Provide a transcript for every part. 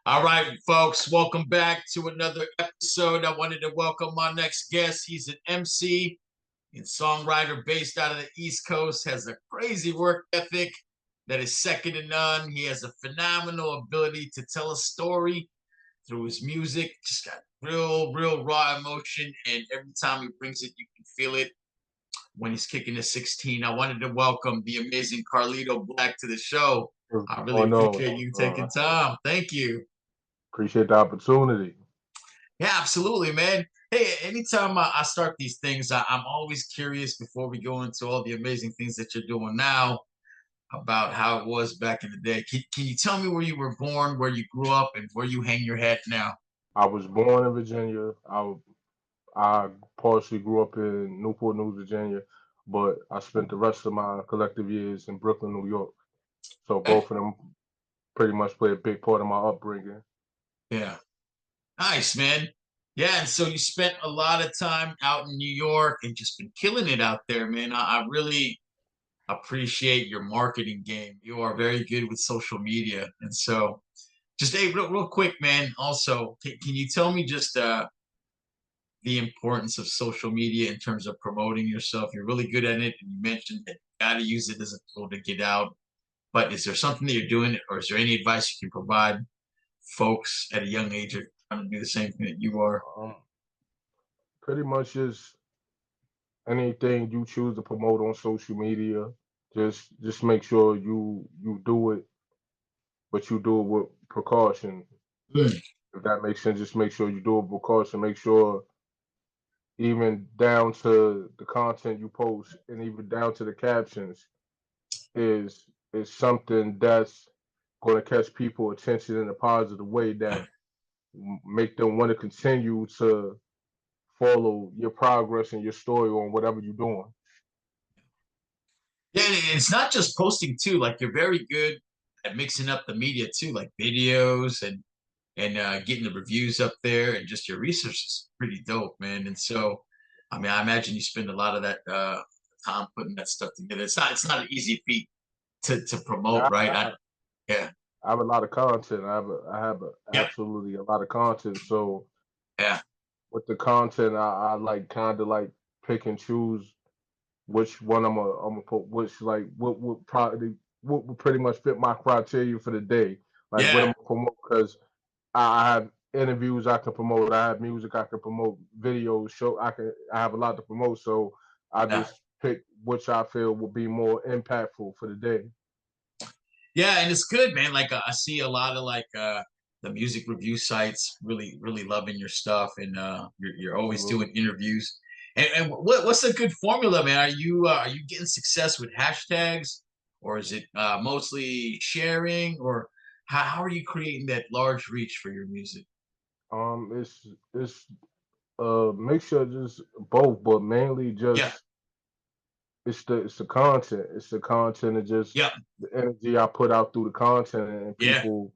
All right, folks, welcome back to another episode. I wanted to welcome my next guest. He's an MC and songwriter based out of the East Coast, has a crazy work ethic that is second to none. He has a phenomenal ability to tell a story through his music. Just got real raw emotion, and every time he brings it, you can feel it when he's kicking the 16. I wanted to welcome the amazing Carlito Black to the show. What's I really going on? appreciate you taking time. Thank you. Appreciate the opportunity. Yeah, absolutely, man. Hey, anytime I start these things, I'm always curious before we go into all the amazing things that you're doing now about how it was back in the day. Can you tell me where you were born, where you grew up, and where you hang your hat now? I was born in Virginia. I partially grew up in Newport News, Virginia, but I spent the rest of my collective years in Brooklyn, New York. So Okay. both of them pretty much play a big part of my upbringing. Yeah. Nice, man. Yeah, and so you spent a lot of time out in New York and just been killing it out there, man. I really appreciate your marketing game. You are very good with social media. And so just hey, real quick, man. Also, can you tell me just the importance of social media in terms of promoting yourself? You're really good at it, and you mentioned that you got to use it as a tool to get out. But is there something that you're doing, or is there any advice you can provide folks at a young age are trying to do the same thing that you are? Um, Pretty much just anything you choose to promote on social media, just make sure you do it, but you do it with precaution. Mm. If that makes sense, just make sure you do it with precaution. Make sure even down to the content you post and even down to the captions is something that's going to catch people attention in a positive way that make them want to continue to follow your progress and your story on whatever you're doing. Yeah, and it's not just posting too. Like you're very good at mixing up the media too, like videos and getting the reviews up there, and just your research is pretty dope, man. And so, I mean, I imagine you spend a lot of that time putting that stuff together. It's not an easy feat to promote, I, right? I, Yeah, I have a lot of content. yeah, Absolutely a lot of content. So yeah, with the content, I like kind of like pick and choose which one I'm gonna put, which like what probably what would pretty much fit my criteria for the day. Like what I'm yeah. gonna promote because I have interviews I can promote, I have music I can promote, videos, show I have a lot to promote. So I Yeah. just pick which I feel will be more impactful for the day. Yeah, and it's good, man. Like I see a lot of the music review sites really loving your stuff, and you're always doing Absolutely. interviews. And what's a good formula, man? Are you getting success with hashtags, or is it mostly sharing, or how are you creating that large reach for your music? It's a mixture of just both, but mainly Yeah, just it's the content. It's the content and just yeah, the energy I put out through the content and yeah, people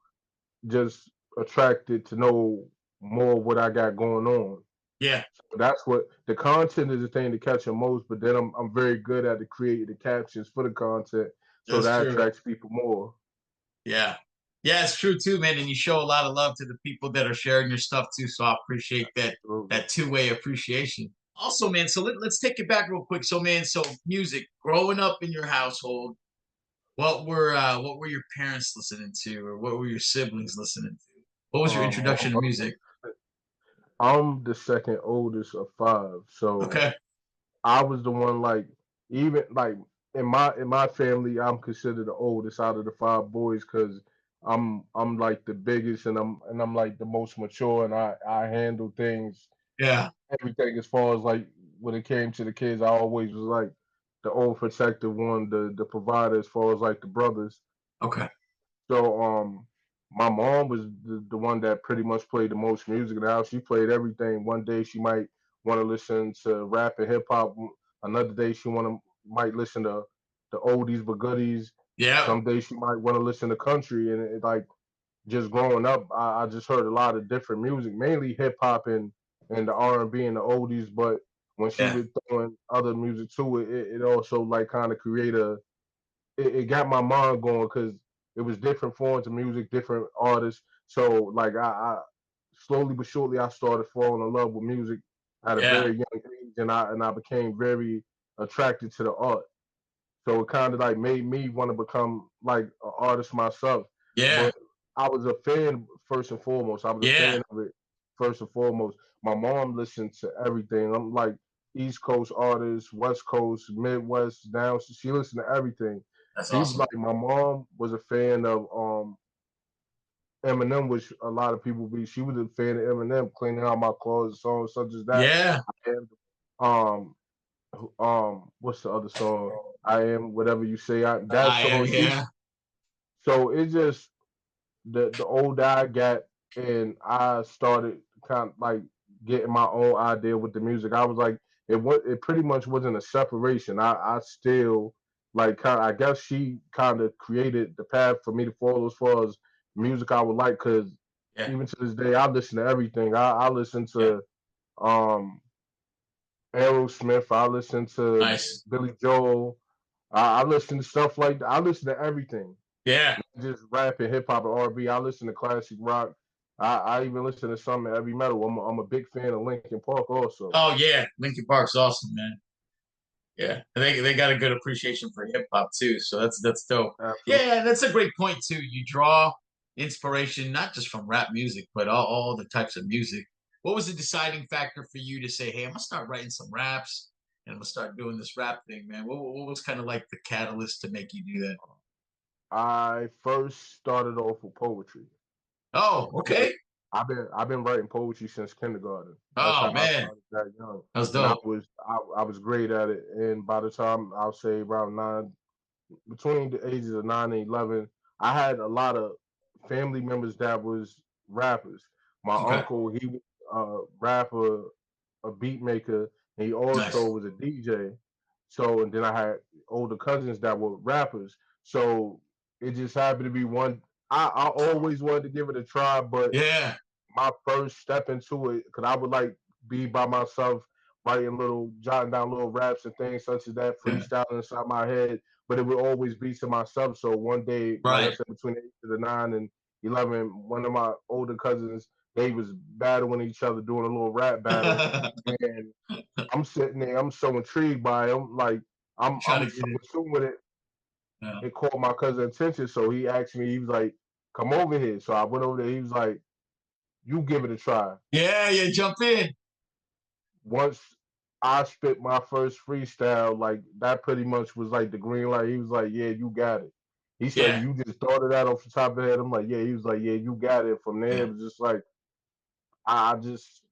just attracted to know more what I got going on. yeah. So that's what the content is the thing to catch them most, but then I'm very good at the creating the captions for the content so That's that true. attracts people more. Yeah. Yeah, it's true too, man. And you show a lot of love to the people that are sharing your stuff too. So I appreciate Absolutely. that two-way appreciation. Also, man, so let's take it back real quick. So, man, so music, growing up in your household, what were your parents listening to, or what were your siblings listening to? What was your My introduction to mother, music? I'm the second oldest of five, so Okay. I was the one like even like in my family, I'm considered the oldest out of the five boys because I'm like the biggest and I'm like the most mature and I handle things Yeah. everything as far as like when it came to the kids, I always was like the old protective one, the provider as far as like the brothers. Okay. So my mom was the one that pretty much played the most music in the house. She played everything. One day she might want to listen to rap and hip hop. Another day she might listen to the oldies but goodies. Yeah. Some days she might want to listen to country. And like just growing up, I just heard a lot of different music, mainly hip hop and the R&B and the oldies. But when she Yeah. was throwing other music to it also like kind of create it got my mind going because it was different forms of music, different artists. So like I slowly but surely I started falling in love with music at a Yeah. very young age, and I became very attracted to the art. So it kind of like made me want to become like an artist myself. Yeah. But I was a fan first and foremost. I was a Yeah. fan of it first and foremost. My mom listened to everything. I'm like East Coast artists, West Coast, Midwest, down. She listened to everything. That's She was awesome. like, my mom was a fan of Eminem, which a lot of people be. She was a fan of Eminem, cleaning out my clothes, songs such as that. Yeah. And um what's the other song? I am whatever you say. That I am. song. Yeah. So it just the older I got and I started kind of like getting my own idea with the music. I was like, it pretty much wasn't a separation. I still like kind of, I guess she kind of created the path for me to follow as far as music I would like, because Yeah. even to this day I listen to everything. I listen Yeah. to um Aerosmith. I listen to Nice. Billy Joel. I listen to stuff like that. I listen to everything, Yeah. not just rap and hip hop and R&B. I listen to classic rock. I even listen to some heavy metal. I'm a big fan of Linkin Park also. Oh yeah. Linkin Park's awesome, man. Yeah, and they got a good appreciation for hip hop too, so that's dope. Absolutely. Yeah, that's a great point too. You draw inspiration not just from rap music, but all the types of music. What was the deciding factor for you to say, "Hey, I'm gonna start writing some raps and I'm gonna start doing this rap thing, man"? What was kind of like the catalyst to make you do that? I first started off with poetry. Oh, So okay. I've been writing poetry since kindergarten. That's how Oh I man, started that young, that's and I dope. was I was great at it. And by the time I'll say around nine, between the ages of 9 and 11, I had a lot of family members that was rappers. My Okay, uncle, he was a rapper, a beat maker, and he also nice. was a DJ. So, and then I had older cousins that were rappers. So it just happened to be one. I always wanted to give it a try, but Yeah, my first step into it, because I would like be by myself, writing little, jotting down little raps and things such as that, yeah. freestyling inside my head. But it would always be to myself. So one day, like I Right. said, between the ages of 9 and 11, one of my older cousins, they was battling each other, doing a little rap battle, and I'm sitting there, I'm so intrigued by it. I'm like, Try to I'm get so it. in tune with it. Yeah. It caught my cousin's attention, so he asked me. He was like, "Come over here." So I went over there. He was like, "You give it a try." Yeah, yeah. Jump in. Once I spit my first freestyle, like that pretty much was like the green light. He was like, "Yeah, you got it." He said, Yeah, "You just thought of that off the top of the head." I'm like, "Yeah." He was like, "Yeah, you got it." From there, yeah, it was just like I just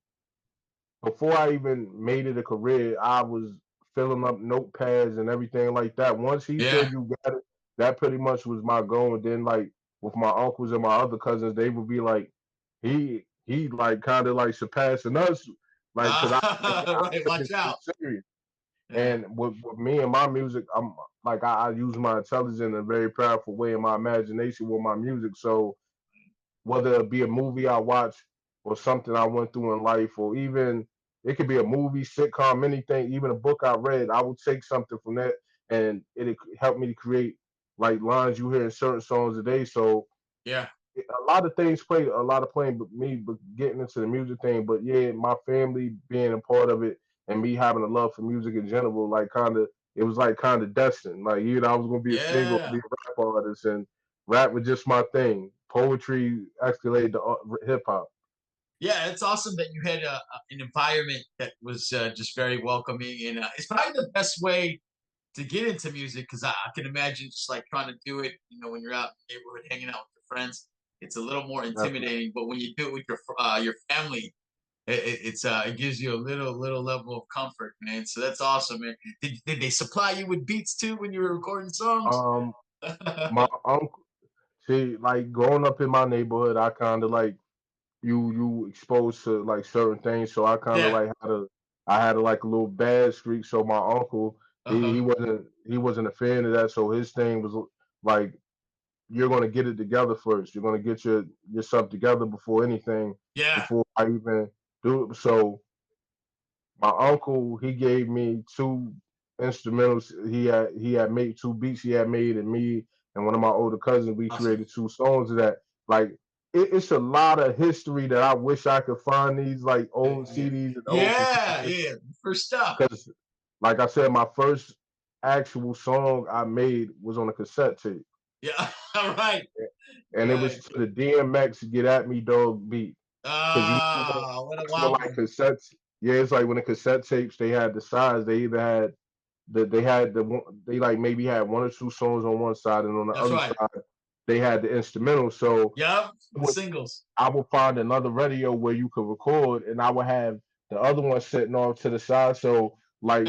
before I even made it a career, I was filling up notepads and everything like that. Once he yeah. said you got it, that pretty much was my goal. And then like with my uncles and my other cousins, they would be like, he like kind of like surpassing us, like because I Right. took Watch it out. so serious. Yeah, And with me and my music, I'm like I use my intelligence in a very powerful way, and my imagination with my music. So whether it be a movie I watch or something I went through in life, or even it could be a movie, sitcom, anything, even a book I read, I would take something from that and it helped me to create like lines you hear in certain songs today. So yeah, a lot of things play a lot of playing, but me but getting into the music thing. But yeah, my family being a part of it and me having a love for music in general, like kind of it was like kind of destined. Like I was gonna be a singer, be yeah, a rap artist, and rap was just my thing. Poetry escalated to hip hop. yeah. It's awesome that you had an environment that was just very welcoming, and it's probably the best way to get into music because I can imagine just like trying to do it. You know, when you're out in the neighborhood hanging out with your friends, it's a little more Definitely. intimidating. But when you do it with your family, it gives you a little level of comfort, man. So that's awesome, man. Did they supply you with beats too when you were recording songs? Um, my uncle, see, like growing up in my neighborhood, I kind of like you exposed to like certain things. So I kind of Yeah. like I had like a little bad streak. So my uncle he Uh-huh. wasn't a fan of that. So his thing was like you're gonna get it together first. You're gonna get yourself together before anything, Yeah. before I even do it. So my uncle he gave me two instrumentals. He had made two beats he had made, and me and one of my older cousins we Awesome. created two songs of that. Like it's a lot of history that I wish I could find these like old Yeah, CDs and old yeah, cassettes. yeah. For stuff. Because, like I said, my first actual song I made was on a cassette tape, Yeah, right, and it was right. to the DMX "Get at Me Dog" beat. Because you know, Ah, what a when wild like one. cassettes, yeah, it's like when the cassette tapes they had the sides. They either had they had the one they like maybe had one or two songs on one side, and on the That's other right. side they had the instrumental. So Yep, I would, singles. I would find another radio where you could record, and I would have the other one sitting off to the side. So like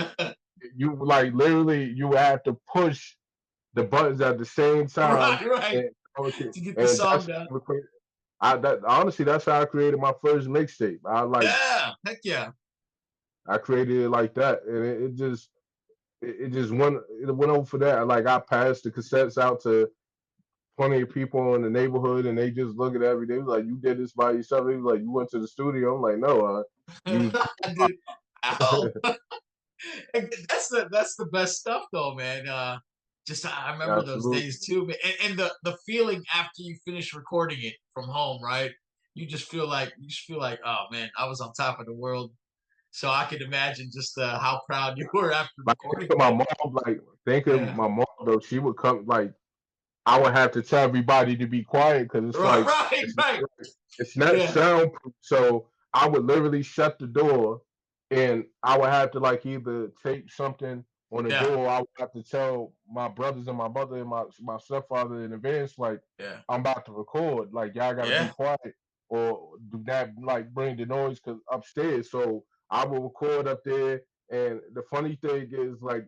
you like literally you would have to push the buttons at the same time, Right, right. and okay, To get the and song that's down. I that honestly that's how I created my first mixtape. Yeah, heck yeah. I created it like that, and it just went over for that. Like I passed the cassettes out to plenty of people in the neighborhood, and they just look at it every day. They was like, "You did this by yourself?" They was like, "You went to the studio?" I'm like, "No, you was." I did. Ow. That's the best stuff though, man. Just I remember those days Absolutely. too, man. And the feeling after you finish recording it from home, right? You just feel like, oh man, I was on top of the world. So I can imagine just how proud you were after Like recording that. think of Yeah. my mom though. She would come like I would have to tell everybody to be quiet because it's Right, like right, it's right. it's not Yeah, soundproof. So I would literally shut the door, and I would have to like either tape something on the yeah, door. Or I would have to tell my brothers and my mother and my stepfather in advance, like yeah, I'm about to record. Like y'all got to be yeah, quiet or do not like bring the noise because upstairs. So I will record up there. And the funny thing is like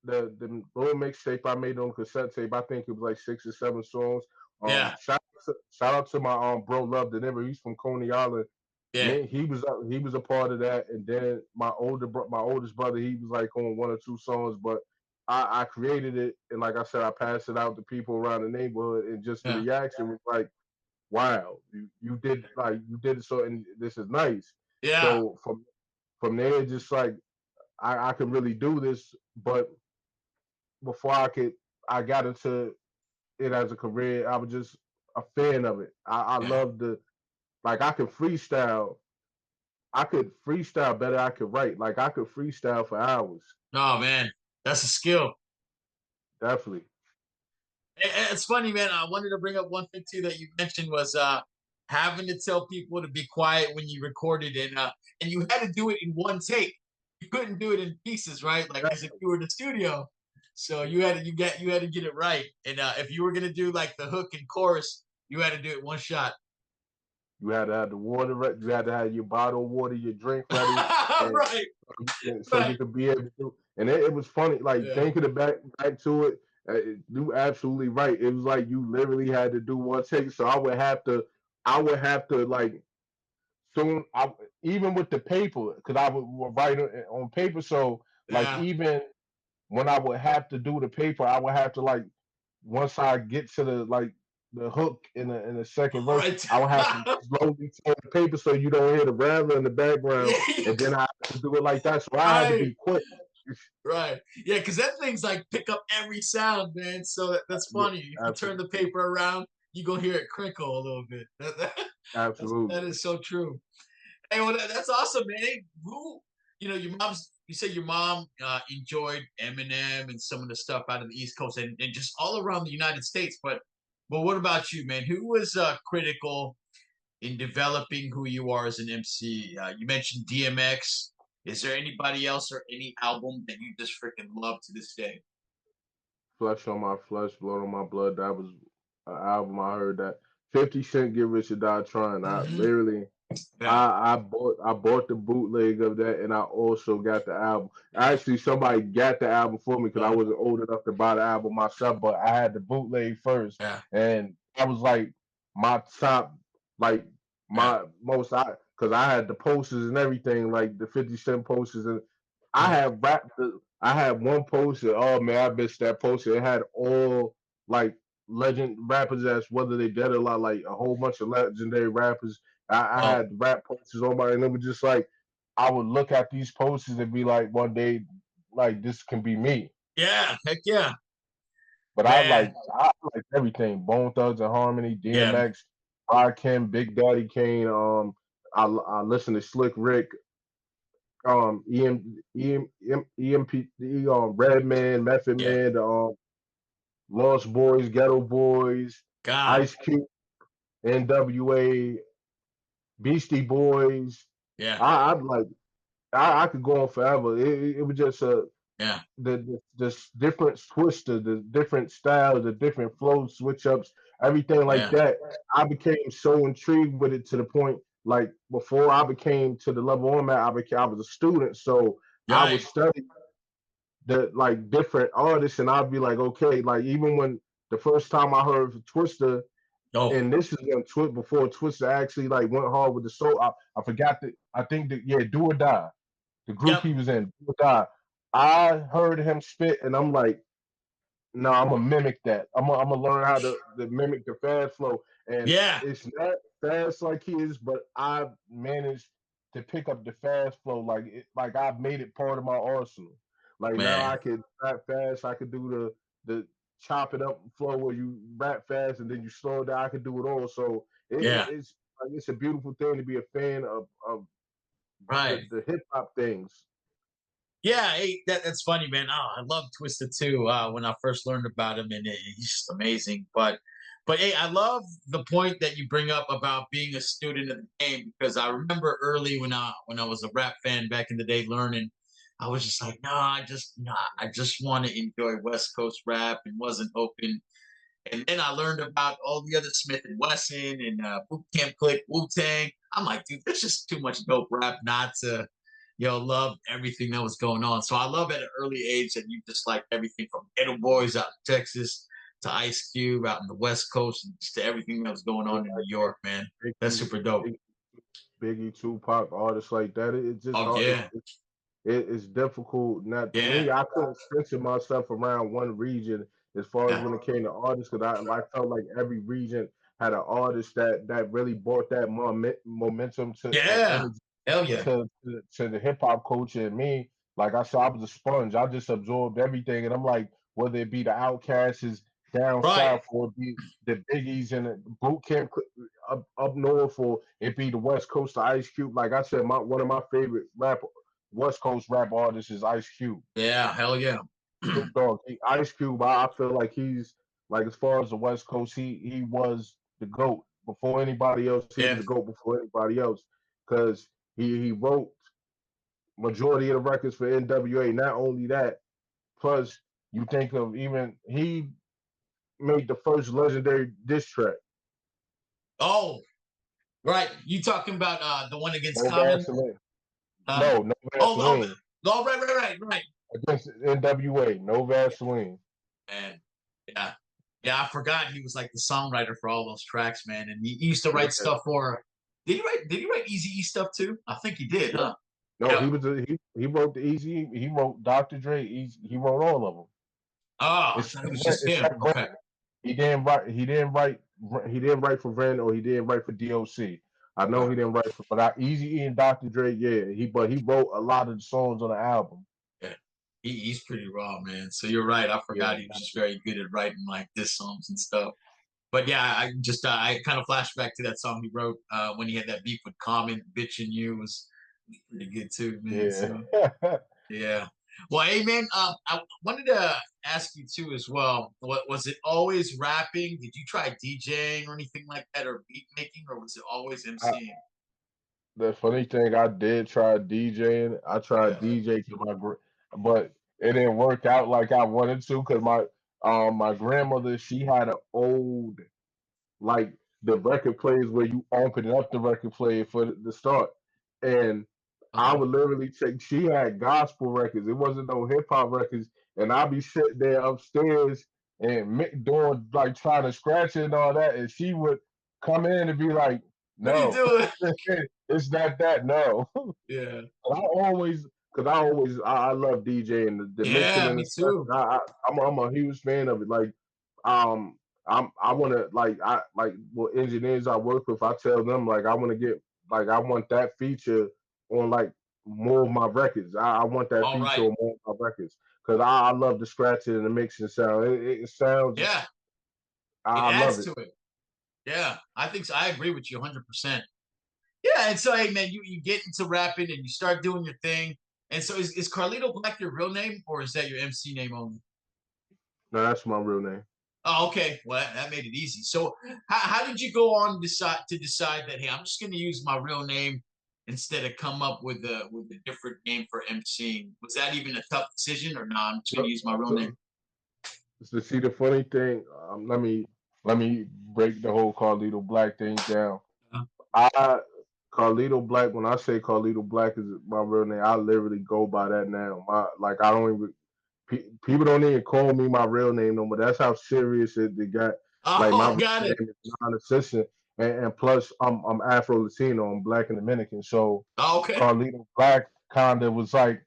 the little mixtape I made on cassette tape. I think it was like 6 or 7 songs. yeah, Shout out to my bro Love Deliver. He's from Coney Island. yeah, Me, he was a part of that. And then my oldest brother, he was like on 1 or 2 songs. But I created it, and like I said, I passed it out to people around the neighborhood, and just the yeah, reaction was like, "Wow, you did it so, and this is nice." yeah, So from there, just like I can really do this, but before I got into it as a career, I was just a fan of it. I yeah. love the like I could freestyle. I could freestyle better. I could write. Like I could freestyle for hours. Oh man, that's a skill. Definitely. It's funny, man. I wanted to bring up one thing too that you mentioned was having to tell people to be quiet when you recorded, and you had to do it in one take. You couldn't do it in pieces, right? Like as if you were in the studio. So you had to get it right. And if you were gonna do like the hook and chorus, you had to do it one shot. You had to have the water. You had to have your bottle of water, your drink ready, and Right, so you right. could be able to. And it was funny. Like Yeah. thinking back to it, you absolutely right. It was like you literally had to do one take. So I would have to like soon. Even with the paper, because I would write it on paper. So like Yeah. even when I would have to do the paper, I would have to like once I get to the hook in the second All verse, right. I would have to slowly turn the paper so you don't hear the rattle in the background, Yeah. and then I have to do it like that. So I had to Right. be quick. Right. Yeah, because that thing's like pick up every sound, man. So that's Yeah, funny. If you turn the absolutely, paper around, you gonna hear it crinkle a little bit. That absolutely. is so true. Hey, well, that's awesome, man. Hey, your mom's. You said your mom enjoyed Eminem and some of the stuff out of the East Coast and just all around the United States. But what about you, man? Who was critical in developing who you are as an MC? You mentioned DMX. Is there anybody else or any album that you just freaking love to this day? Flesh on my flesh, blood on my blood. That was an album I heard that 50 Cent Get Rich or Die Trying. I Mm-hmm. literally Yeah. I bought the bootleg of that, and I also got the album. Actually, somebody got the album for me because I Uh, wasn't old enough to buy the album myself, but I had the bootleg first, yeah. and that was like my top, like Yeah. my most I because I had the posters and everything, like the 50 Cent posters, and Yeah. I had one poster. Oh man, I missed that poster. It had all like legend rappers as whether they dead or alive, like a whole bunch of legendary rappers. I Oh. had rap posters on my, and it was just like I would look at these posters and be like, one day, like this can be me. Yeah. Heck yeah, But man. I like everything. Bone Thugs and Harmony, Yeah. DMX. Rakim, Big Daddy Kane. I listen to Slick Rick, Redman, Method Yeah. Man, Lost Boys, Ghetto Boys, God. Ice Cube, NWA, Beastie Boys. Yeah. I'd like I could go on forever. It was just Yeah. the different twister, the different styles, the different flow switch ups, everything like Yeah. that. I became so intrigued with it to the point like before I became to the level I'm at, I was a student, so I would Right. study the like different artists, and I'd be like, okay, like even when the first time I heard Twister, Oh. and this is when before Twister actually like went hard with the soul. I forgot that I think that yeah, Do or Die, the group Yep. he was in, Do or Die. I heard him spit, and I'm like, no, I'm gonna mimic that. I'm gonna learn how to mimic the fast flow, and Yeah. it's not fast like he is, but I've managed to pick up the fast flow. Like I've made it part of my arsenal. Like now Man. I can rap fast. I can do the chop it up flow where you rap fast and then you slow it down. I can do it all. So Yeah. it's like it's a beautiful thing to be a fan of Right. the hip hop things. Yeah, hey, that's funny, man. Oh, I love Twisted too. When I first learned about him, and he's just amazing. But hey, I love the point that you bring up about being a student of the game because I remember early when I was a rap fan back in the day, learning, I was just like, no, I just want to enjoy West Coast rap and wasn't open. And then I learned about all the other Smith and Wesson and Boot Camp Click, Wu Tang. I'm like, dude, there's just too much dope rap not to love everything that was going on. So I love at an early age that you just like everything from Ghetto Boys out in Texas to Ice Cube out in the West Coast and just to everything that was going Yeah, on in New York, man. That's Biggie, super dope. Biggie, Biggie, Tupac, artists like that. It's just Oh hard. yeah. It's difficult. Not for Yeah. me. I couldn't censor myself around one region as far as Yeah. when it came to artists, because I felt like every region had an artist that really brought that momentum to and Yeah. energy Hell yeah. to the hip hop culture. And me, like I said, I was a sponge. I just absorbed everything, and I'm like, whether it be the Outcasts down Right. south, or be the Biggies and the boot camp up north, or it be the West Coast, the Ice Cube. Like I said, my one of my favorite rap West Coast rap artist is Ice Cube. Yeah. Hell yeah. Snoop Dogg. Ice Cube, I feel like he's like as far as the West Coast, he was the GOAT before anybody else. He was Yeah. the GOAT before anybody else because he wrote majority of the records for NWA. Not only that, plus you think of even he made the first legendary diss track. Oh, right. You talking about the one against No Common? Vaseline. Huh? No Oh, oh, Vaseline. oh, right. Against NWA. No Vaseline. And yeah, yeah, I forgot he was like the songwriter for all those tracks, man. And he used to write Yeah. stuff for. Did he write Easy E stuff too? I think he did, huh? No, Yep. he wrote the Easy. He wrote Dr. Dre. He wrote all of them. Oh, I thought it was just him. Except Okay. Ren. He didn't write. He didn't write. He didn't write for Ren, or he didn't write for DOC. I know he Uh, didn't write for, but Easy E and Dr. Dre, yeah. He wrote a lot of the songs on the album. yeah. He's pretty raw, man. So you're right. I Yeah, forgot he was just very good at writing like diss songs and stuff. But yeah, I kind of flashed back to that song he wrote when he had that beef with Common, "Bitchin' You" was pretty good too, man. yeah. So yeah. Well, hey man, I wanted to ask you too as well. What was it always rapping? Did you try DJing or anything like that, or beat making, or was it always I, MCing? the funny thing, I did try DJing. I tried Yeah. DJ to but it didn't work out like I wanted to because my grandmother, she had an old, like, the record players where you open up the record player for the start. And I Okay. would literally take, she had gospel records. It wasn't no hip hop records. And I'd be sitting there upstairs and doing, like, trying to scratch it and all that. And she would come in and be like, What are you no, doing? it's not that, no. Yeah. Because I love DJing, the mixing Yeah, and me the stuff. too. I'm a huge fan of it. Like, um, I want to like what engineers I work with. I tell them like I want to get like I want that feature on like more of my records. I want that All feature right. on more of my records because I love the scratching and the mixing sound. It sounds Yeah, it I love adds it. to it. Yeah, I think so. I agree with you 100%. Yeah, and so hey man, you get into rapping and you start doing your thing. And so is Carlito Black your real name or is that your MC name only? No, that's my real name. Oh, okay. Well, that made it easy. So, how did you go on decide that hey, I'm just going to use my real name instead of come up with a different name for MCing? Was that even a tough decision, or no? I'm just going to use my real name. So, so see the funny thing. Let me break the whole Carlito Black thing down. Uh, I Carlito Black. When I say Carlito Black is my real name, I literally go by that now. My like I don't even people don't even call me my real name no more. That's how serious it got. Like my Oh, real got it. name is non-existent, and plus I'm Afro Latino. I'm Black and Dominican. So Oh, okay. Carlito Black kind of was like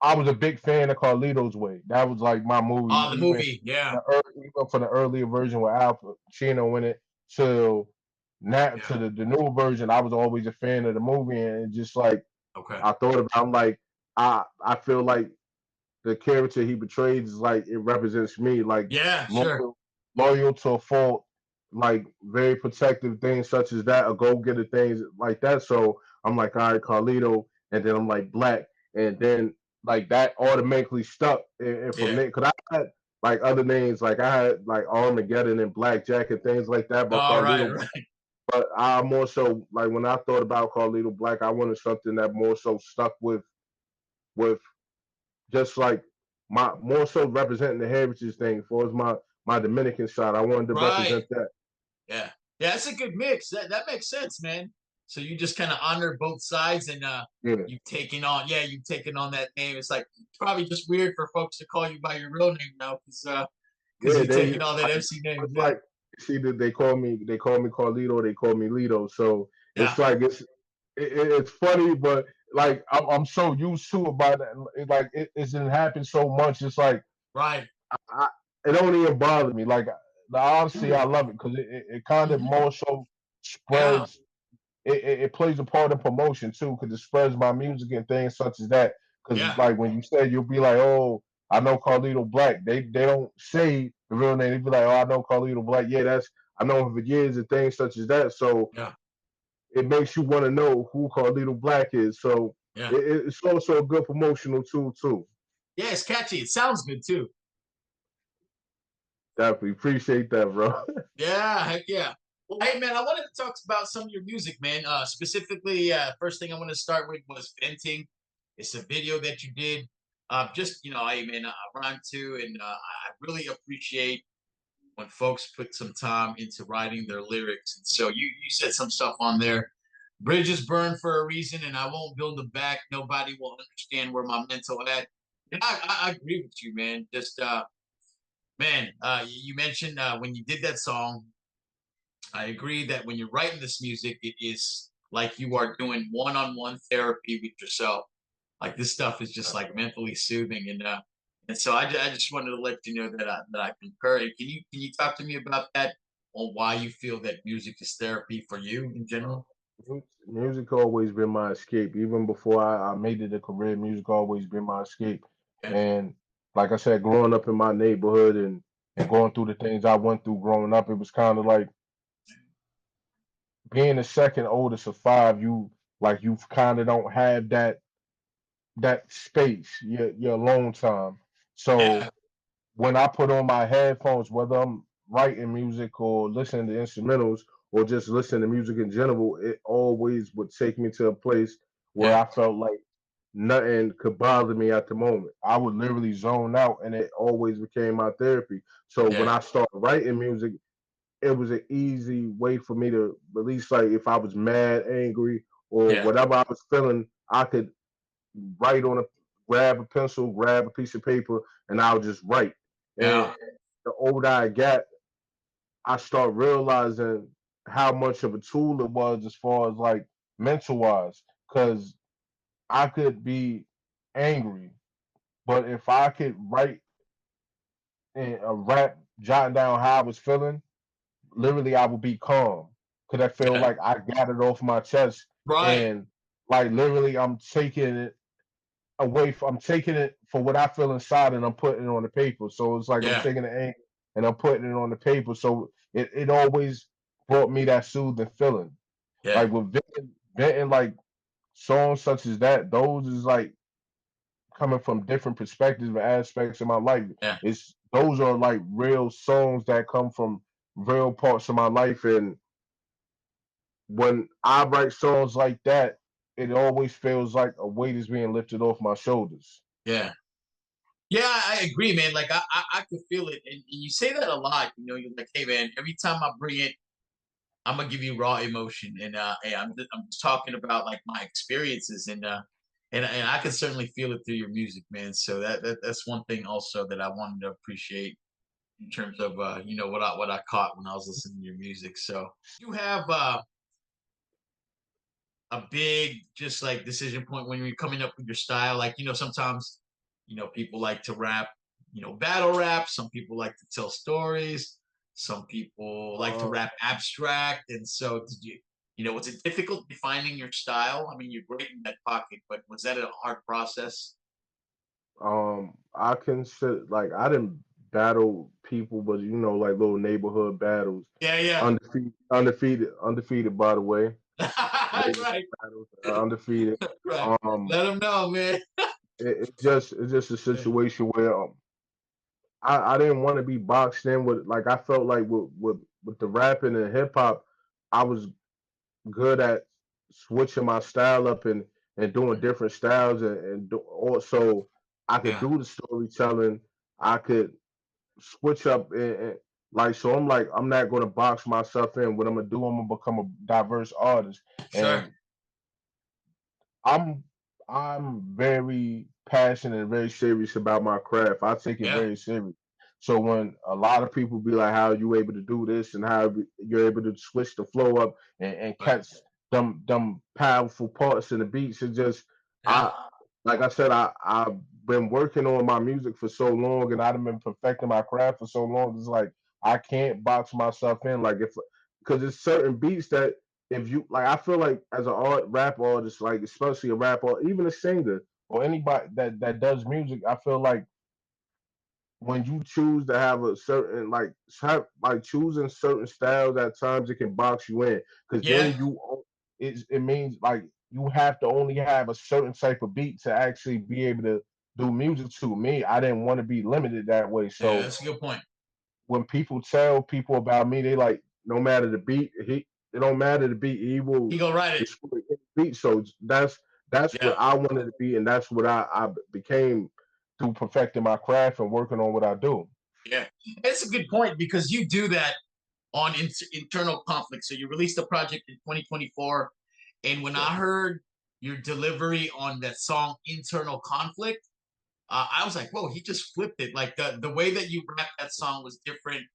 I was a big fan of Carlito's Way. That was like my movie, Oh, the movie. Yeah, even for the earlier version with Al Pacino in it till now yeah. to the newer version. I was always a fan of the movie, and just like Okay. I thought about, I'm like I feel like the character he betrays is like it represents me, like Yeah, sure. loyal, loyal to a fault, like very protective things such as that, or go getter things like that. So I'm like, all right, Carlito, and then I'm like Black, and then like that automatically stuck. And from Yeah. there, because I had like other names, like I had like Armageddon and Blackjack and things like that, but All right, Carlito. right. But I more so like when I thought about Carlito Black, I wanted something that more so stuck with just like my more so representing the heritage thing for as my Dominican side. I wanted to Right. represent that. Yeah. Yeah, that's a good mix. That makes sense, man. So you just kind of honor both sides and Yeah, you've taken on that name. It's like probably just weird for folks to call you by your real name now because yeah. you've They taken all that like MC names. it's Yeah. like see that they call me Carlito, they call me Lito. So it's Yeah. like it's funny, but like I'm so used to it by that. Like it didn't happen so much. It's like Right. I, it don't even bother me. Like the honesty, I love it because it kind of Mhm. more so Yeah. spreads it plays a part in promotion too because it spreads my music and things such as that. Because Yeah. like when you say you'll be like, oh, I know Carlito Black. They don't say the real name. They be like, oh, I know Carlito Black. Yeah, that's I know him for years and things such as that. So Yeah. it makes you want to know who Carlito Black is. So Yeah. it's also a good promotional tool too. Yeah. It's catchy. It sounds good too. Definitely appreciate that, bro. Yeah. Heck yeah. Well, hey man, I wanted to talk about some of your music, man. Specifically, first thing I want to start with was venting. It's a video that you did. Just hey man, I rhyme too, and I really appreciate when folks put some time into writing their lyrics. And so you said some stuff on there. Bridges burn for a reason, and I won't build them back. Nobody will understand where my mental at. And I agree with you, man. Just man, you mentioned when you did that song. I agree that when you're writing this music, it is like you are doing one-on-one therapy with yourself. Like this stuff is just like mentally soothing, and so I just wanted to let you know that I concur. Can you talk to me about that on why you feel that music is therapy for you in general? Music always been my escape. Even before I made it a career, music always been my escape. Yeah, And like I said, growing up in my neighborhood and going through the things I went through growing up, it was kind of like being the second oldest of five. You kind of don't have that space, your alone time. yeah, So when I put on my headphones, whether I'm writing music or listening to instrumentals or just listening to music in general, it always would take me to a place where yeah, I felt like nothing could bother me at the moment. I would literally zone out, and it always became my therapy. So when yeah, I started writing music, it was an easy way for me to release, like if I was mad, angry, or yeah, whatever I was feeling, I could write on a grab a pencil, grab a piece of paper, and I'll just write. And yeah, the older I got, I start realizing how much of a tool it was as far as like mental wise. Cause I could be angry, but if I could write in a rap, jotting down how I was feeling, literally I would be calm. Cause I feel yeah. like I got it off my chest Right. and like literally I'm taking it for what I feel inside and I'm putting it on the paper. So it's like I'm Yeah, taking the ink and I'm putting it on the paper. So it always brought me that soothing feeling. Yeah, Like with venting like songs such as that, those is like coming from different perspectives and aspects of my life. yeah, It's those are like real songs that come from real parts of my life. And when I write songs like that, it always feels like a weight is being lifted off my shoulders. yeah. Yeah, I agree, man. Like I could feel it, and you say that a lot. You know, you're like, "Hey, man, every time I bring it, I'm gonna give you raw emotion." And hey, I'm just talking about like my experiences, and I can certainly feel it through your music, man. So that's one thing also that I wanted to appreciate in terms of what I caught when I was listening to your music. So you have a big just like decision point when you're coming up with your style. Like sometimes people like to rap, battle rap. Some people like to tell stories. Some people like to Uh, rap abstract. And so did was it difficult defining your style? I mean, you're great in that pocket, but was that a hard process? I consider like I didn't battle people, but like little neighborhood battles, Yeah, yeah. undefeated. By the way, neighborhood Right, battles, undefeated. right. Um, Let them know, man. it's just a situation where I didn't want to be boxed in with like I felt like with the rapping and hip hop, I was good at switching my style up and doing different styles and also I could Yeah, do the storytelling. I could switch up and like so I'm not gonna box myself in. What I'm gonna do, I'm gonna become a diverse artist. sure. And I'm I'm very passionate and very serious about my craft. I take it Yeah, very serious. So when a lot of people be like, "How are you able to do this?" and how you're able to switch the flow up and right. catch them powerful parts in the beats, it just Yeah, I like I said, I've been working on my music for so long, and I've been perfecting my craft for so long. It's like I can't box myself in, like if because it's certain beats that if you like I feel like as an rap artist, like especially a rap or even a singer or anybody that does music, I feel like when you choose to have a certain like choosing certain styles at times it can box you in because yeah, then it means like you have to only have a certain type of beat to actually be able to do music. To me, I didn't want to be limited that way. yeah. So That's a good point. when people tell people about me, they like no matter the beat, it don't matter the beat, he He will go write it. destroy any beat. So that's Yeah. what I wanted to be, and that's what I became through perfecting my craft and working on what I do. Yeah, it's a good point because you do that on internal conflict. So you released a project in 2024, and when I Yes. heard your delivery on that song "Internal Conflict," I was like, "Whoa!" He just flipped it. Like the way that you rapped that song was different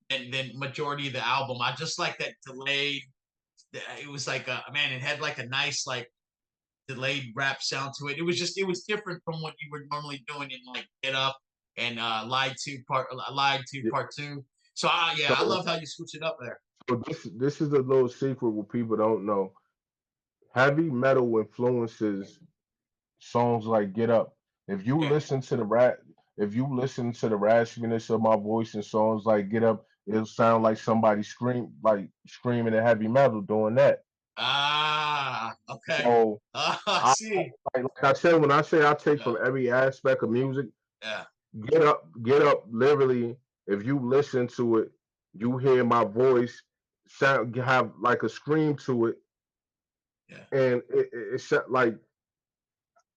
than majority of the album. I just like that delayed. It was like a man. It had like a nice like delayed rap sound to it. It was different from what you were normally doing in like Get Up and Lied to Yeah. Part Two. So yeah, I So love how you switch it up there. this is a little secret what people don't know. Heavy metal influences songs like Get Up. If you Yeah. listen to the rap, if you listen to the raspiness of my voice in songs like Get Up, it'll sound like somebody screaming in heavy metal doing that. Okay. So I I see. like I said when I say I take Yeah. from every aspect of music, Yeah. Get Up. Literally, if you listen to it, you hear my voice sound have like a scream to it, Yeah. and it's like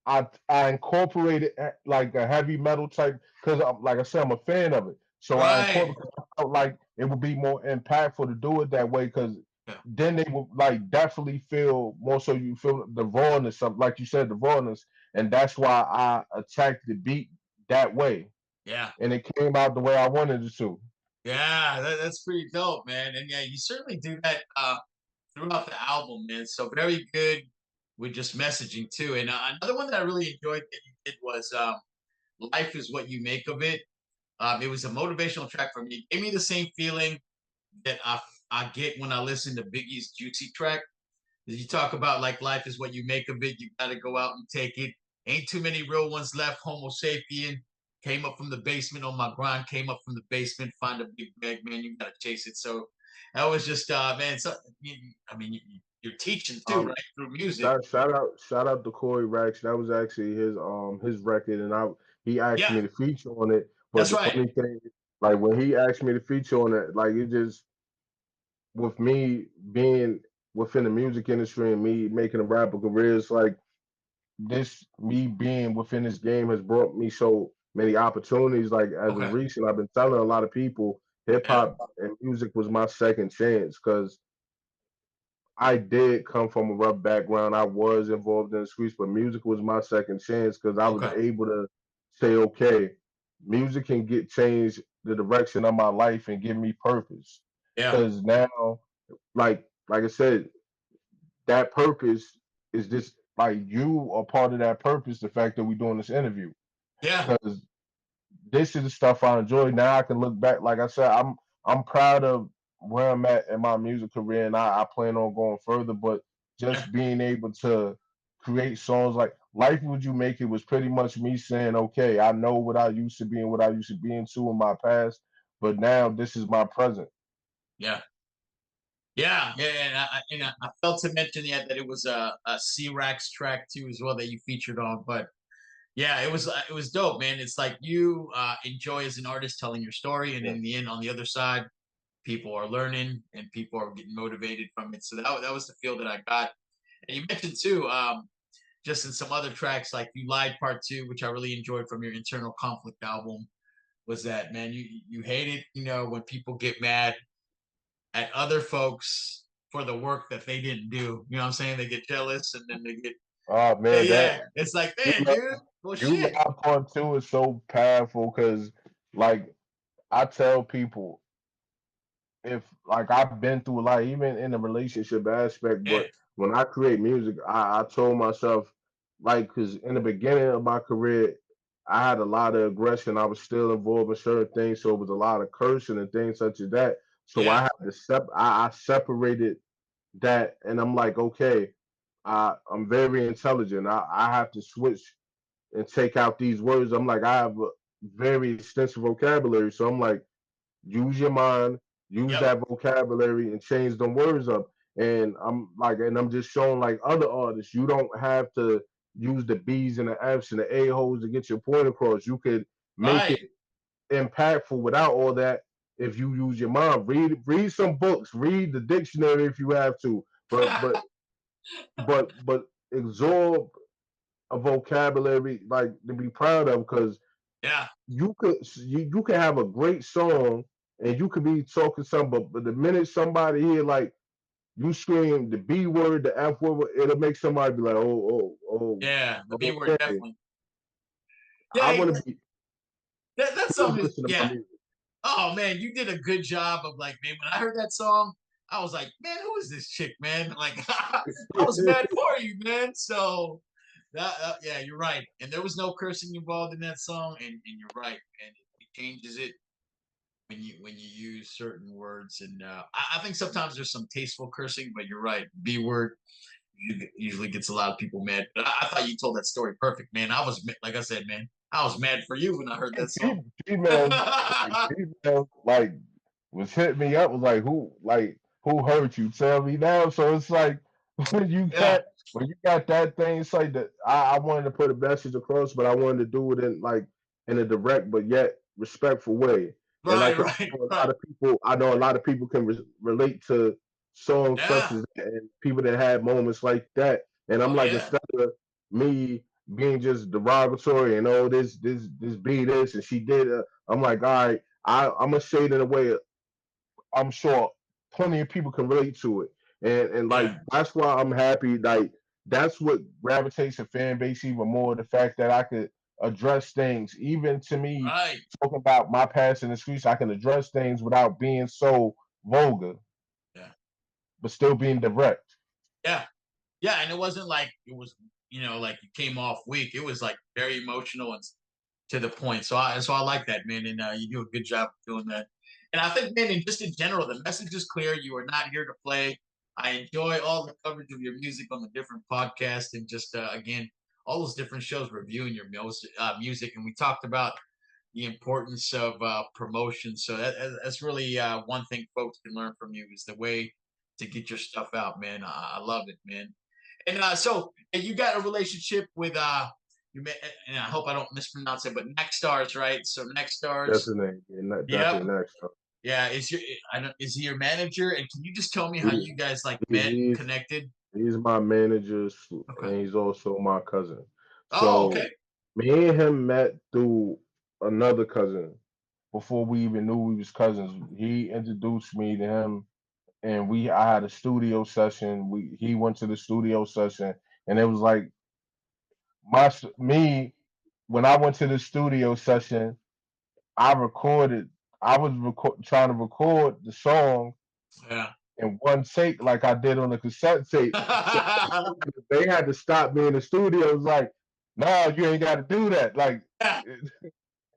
I incorporated like a heavy metal type because like I said I'm a fan of it. So I Right. incorporated. I felt like it would be more impactful to do it that way because Yeah. then they would like definitely feel more. So you feel the rawness of like you said the rawness, and that's why I attacked the beat that way, Yeah. and it came out the way I wanted it to. Yeah. That's pretty dope, man. And yeah, you certainly do that throughout the album, man. So very good with just messaging too. And another one that I really enjoyed that you did was "Life Is What You Make of It." It was a motivational track for me. It gave me the same feeling that I get when I listen to Biggie's "Juicy" track. You talk about like life is what you make of it. You got to go out and take it. Ain't too many real ones left. Homo sapien came up from the basement on my grind. Came up from the basement. Find a big bag, man. You got to chase it. So That was just man. So, I mean, you're teaching too, Um, right? Through music. shout out to Corey Rax. That was actually his record, and I he asked Yeah, me to feature on it. But that's the right. funny thing, like when he asked me to feature on it, like it just with me being within the music industry and me making a rapper career, it's like this me being within this game has brought me so many opportunities. Like as of Okay. recent, I've been telling a lot of people hip Yeah. hop and music was my second chance because I did come from a rough background. I was involved in the streets, but music was my second chance because I was Okay. able to say, okay, music can get changed the direction of my life and give me purpose. Yeah. Because now, like I said, that purpose is just like you are part of that purpose. The fact that we're doing this interview, Yeah. because this is the stuff I enjoy. Now I can look back. Like I said, I'm proud of where I'm at in my music career, and I plan on going further. But Yeah. just being able to create songs like "Life Would You Make It" was pretty much me saying, "Okay, I know what I used to be and what I used to be into in my past, but now this is my present." Yeah. Yeah. Yeah. And I felt to mention that it was a C-Rax track too as well that you featured on, but yeah, it was dope, man. It's like you enjoy as an artist telling your story, and Yeah. in the end, on the other side, people are learning and people are getting motivated from it. So that was the feel that I got. And you mentioned too, just in some other tracks like "You Lied" Part Two, which I really enjoyed from your Internal Conflict album. Was that, man? You hate it, when people get mad at other folks for the work that they didn't do. You know what I'm saying? They get jealous and then they get Oh yeah, man, that yeah. It's like, you man, love dude, well, you shit. love part two is so powerful because like I tell people if like I've been through a lot, even in the relationship aspect, Yeah, but when I create music, I told myself, like, because in the beginning of my career, I had a lot of aggression. I was still involved in certain things, so it was a lot of cursing and things such as that. So I yeah, had to I separated that, and I'm like, okay, I'm very intelligent. I have to switch and take out these words. I'm like, I have a very extensive vocabulary, so I'm like use your mind, use yep, that vocabulary, and change them words up. And I'm just showing like other artists, you don't have to use the B's and the F's and the A holes to get your point across. You could make right. it impactful without all that if you use your mind. Read some books, read the dictionary if you have to, but but but absorb a vocabulary like to be proud of because Yeah, you could have a great song and you could be talking something, but the minute somebody here like you scream the B word, the F word, it'll make somebody be like, yeah. The B word okay. definitely. I Yeah, want to be that's people something. listen to my Yeah. music. Oh man, you did a good job of like, man. When I heard that song, I was like, man, who is this chick, man? Like, I was mad for you, man. So yeah, you're right. And there was no cursing involved in that song, and you're right, and it changes it when you use certain words. And I think sometimes there's some tasteful cursing, but you're right. B word usually gets a lot of people mad. But I thought you told that story perfect, man. Like I said, man, I was mad for you when I heard that song. Females, females, like was hitting me up was who hurt you? Tell me now. So it's like when you Yeah, got when you got that thing, it's like that I wanted to put a message across, but I wanted to do it in a direct but yet respectful way. And right, right, right. I know a lot of people can relate to songs such Yeah. as that and people that had moments like that. And I'm Oh like, yeah. instead of me being just derogatory and oh this be this and she did I'm like, all right, I'm gonna say it in a way I'm sure plenty of people can relate to it. And like Yeah. that's why I'm happy. Like that's what gravitates a fan base even more. The fact that I could address things, even to me Right. talking about my past in the streets, I can address things without being so vulgar, Yeah. but still being direct. Yeah. Yeah. And it wasn't like it was, like you came off weak. It was like very emotional and to the point. So I like that, man. And you do a good job doing that. And I think, man, and just in general, the message is clear. You are not here to play. I enjoy all the coverage of your music on the different podcasts and just again all those different shows reviewing your music. And we talked about the importance of promotion. So that's really one thing folks can learn from you is the way to get your stuff out, man. I love it, man. And so and you got a relationship with you met, and I hope I don't mispronounce it, but Next Stars, right? So Next Stars, Definitely, not yep, definitely next time. yeah. Is he your manager? And can you just tell me how He, you guys like he met and he's connected? he's my manager, Okay. and he's also my cousin. Oh, okay. So me and him met through another cousin before we even knew we was cousins. He introduced me to him, and I had a studio session. He went to the studio session, and it was like me when I went to the studio session. I recorded. I was trying to record the song Yeah. in one take, like I did on the cassette tape. So they had to stop me in the studio. It was like, "No, you ain't got to do that." Like,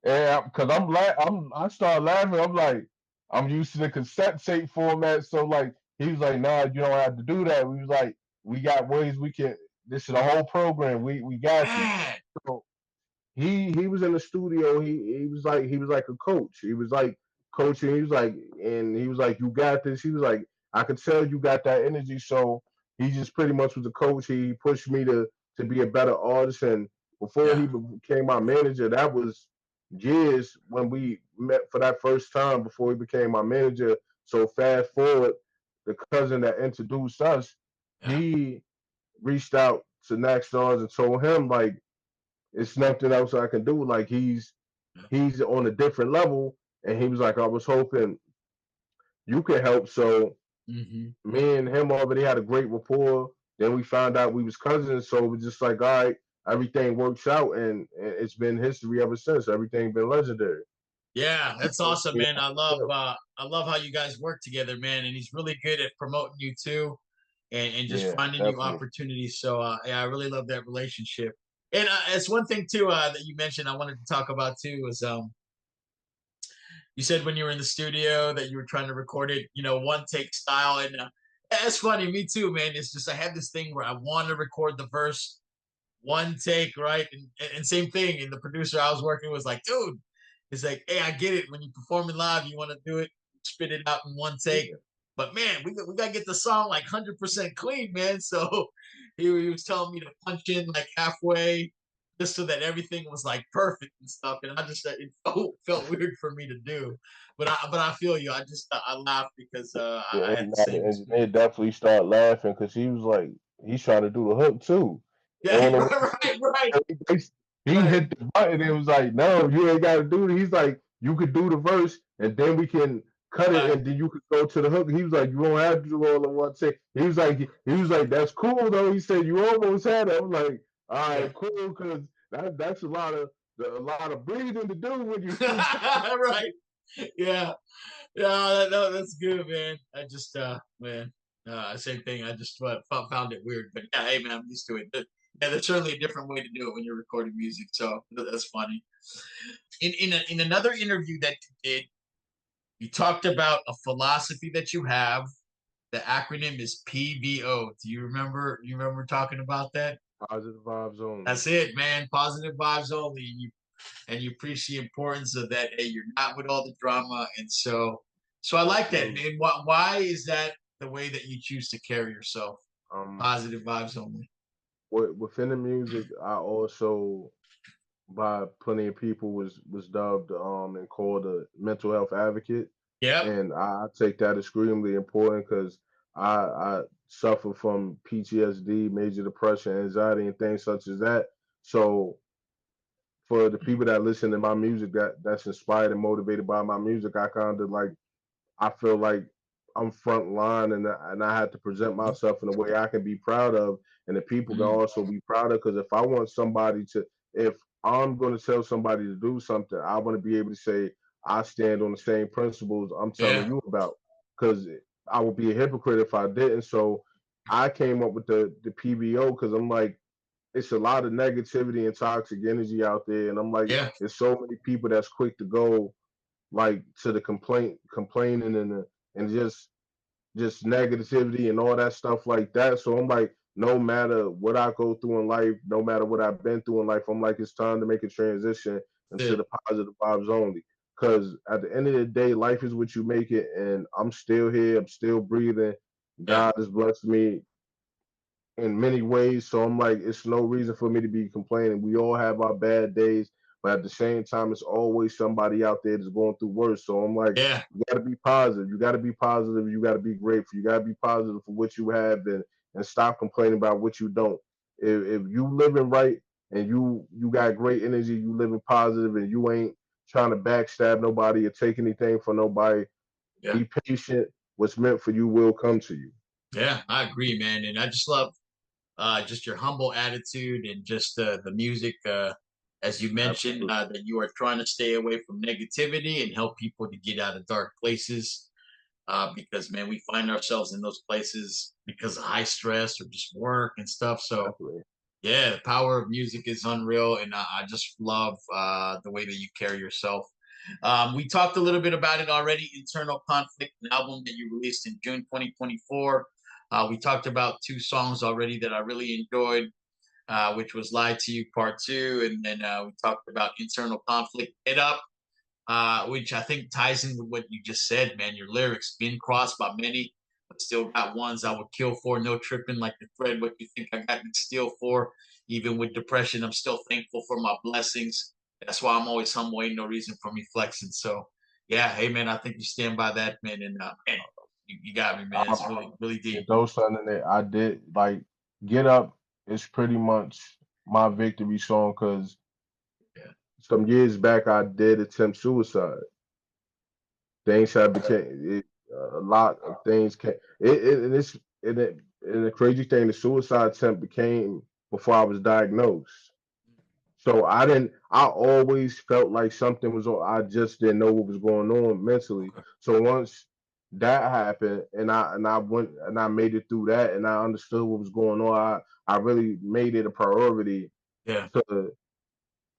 and because I started laughing. I'm like, I'm used to the cassette tape format. So like, he was like, "Nah, you don't have to do that." We was like, "We got ways we can. This is the whole program. We got you." Man. So he was in the studio. He was like a coach. He was like coaching. He was like, "You got this." He was like, "I could tell you got that energy." So he just pretty much was a coach. He pushed me to be a better artist. And before he Yeah. became my manager, that was years when we met for that first time before he became my manager. So fast forward, the cousin that introduced us, Yeah. he reached out to Nax Stars and told him like it's nothing else I can do. Like Yeah. he's on a different level, and he was like, I was hoping you could help. So Hmm. me and him already had a great rapport. Then we found out we was cousins, so it was just like, all right, everything works out, and it's been history ever since. Everything been legendary. Yeah, that's awesome, Yeah, man. I love how you guys work together, man. And he's really good at promoting you too, and just yeah, finding you definitely. opportunities. So yeah, I really love that relationship. And it's one thing too that you mentioned I wanted to talk about too was you said when you were in the studio that you were trying to record it, one take style, and that's funny. Me too, man. It's just I have this thing where I want to record the verse one take, right? And same thing. And the producer I was working with was like, dude, it's like, hey, I get it. When you perform it live, you want to do it, spit it out in one take. Yeah, But man, we got to get the song like 100% clean, man. So he was telling me to punch in like halfway just so that everything was like perfect and stuff. And I just, it felt weird for me to do. But I feel you. I laughed because I had the now the same engineer experience. definitely started laughing because he was like, he's trying to do the hook too. Yeah, On the right, way, he right. hit the button and was like, "No, you ain't got to do it." He's like, "You could do the verse and then we can cut it Right. and then you could go to the hook." He was like, "You don't have to do all in one take." He was like, "That's cool though." He said, "You almost had it." I'm like, "All Yeah. right, cool," because that's a lot of breathing to do when you. Right. Yeah. Yeah, that's good, man. I just, man, same thing. I just found it weird, but yeah, hey, man, I'm used to it. Yeah, there's certainly a different way to do it when you're recording music, so that's funny. In another interview that you did, you talked about a philosophy that you have. The acronym is PVO. Do you remember? You remember talking about that? Positive vibes only. That's it, man. Positive vibes only. And you preach the importance of that. Hey, you're not with all the drama, and so I like that, Absolutely. man. Why is that the way that you choose to carry yourself? Um, Positive vibes only. within the music, I also by plenty of people was dubbed and called a mental health advocate, Yep. and I take that extremely important because I suffer from PTSD, major depression, anxiety, and things such as that. So for the people that listen to my music that's inspired and motivated by my music, I kind of like I feel like I'm front line and I had to present myself in a way I can be proud of and the people can Mm, also be proud of because if I want somebody to if I'm going to tell somebody to do something, I want to be able to say I stand on the same principles I'm telling yeah. you about because I would be a hypocrite if I didn't. So I came up with the PBO because I'm like it's a lot of negativity and toxic energy out there and I'm like Yeah. there's so many people that's quick to go like to the complaining and just negativity and all that stuff like that. So I'm like, no matter what I go through in life, no matter what I've been through in life, I'm like, it's time to make a transition into That's the it. positive vibes only. Because at the end of the day, life is what you make it, and I'm still here. I'm still breathing. Yeah, God has blessed me in many ways. So I'm like, it's no reason for me to be complaining. We all have our bad days, but at the same time, it's always somebody out there that's going through worse. So I'm like, yeah, you got to be positive. You got to be positive. You got to be grateful. You got to be positive for what you have, and stop complaining about what you don't. If you living right and you got great energy, you living positive, and you ain't trying to backstab nobody or take anything from nobody. yeah, Be patient. What's meant for you will come to you. yeah. I agree, man. And I just love just your humble attitude and just the music. As you mentioned, Absolutely. that you are trying to stay away from negativity and help people to get out of dark places. Because man, we find ourselves in those places because of high stress or just work and stuff. So Definitely. yeah, the power of music is unreal, and I just love the way that you carry yourself. We talked a little bit about it already. Internal Conflict, an album that you released in June 2024. We talked about two songs already that I really enjoyed, which was "Lie to You" Part Two, and then we talked about Internal Conflict, "Get Up," which I think ties in with what you just said, man. Your lyrics, been crossed by many, but still got ones I would kill for. No tripping like the thread. What you think I got me steal for? Even with depression, I'm still thankful for my blessings. That's why I'm always humble. Ain't no reason for me flexing. So, yeah, hey man, I think you stand by that, man. And man, you got me, man. It's really, really And deep. those something that I did like get up is pretty much my victory song because Yeah, some years back I did attempt suicide. Things have became a lot of things came. And it's and the crazy thing, the suicide attempt became before I was diagnosed. So I didn't. I always felt like something was on. I just didn't know what was going on mentally. okay, So once that happened, and I went and I made it through that, and I understood what was going on. I really made it a priority yeah, to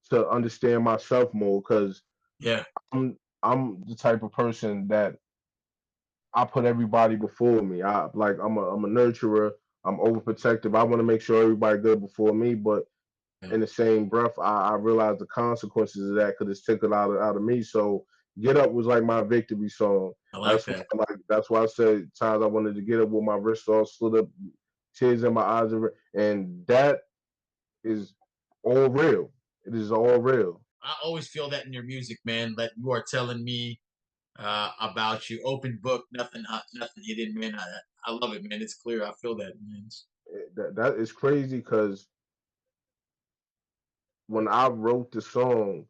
to understand myself more because yeah, I'm the type of person that I put everybody before me. I'm a nurturer. I'm overprotective. I want to make sure everybody good before me, but yeah. in the same breath, I realized the consequences of that because it's taken out of me. So Get Up was like my victory song. I like that. That's why I said times I wanted to get up with my wrist all slit up, tears in my eyes, and that is all real. It is all real. I always feel that in your music, man. That you are telling me about you. Open book, nothing, nothing hidden, man. I love it, man. It's clear. I feel that, man. That is crazy because when I wrote the song,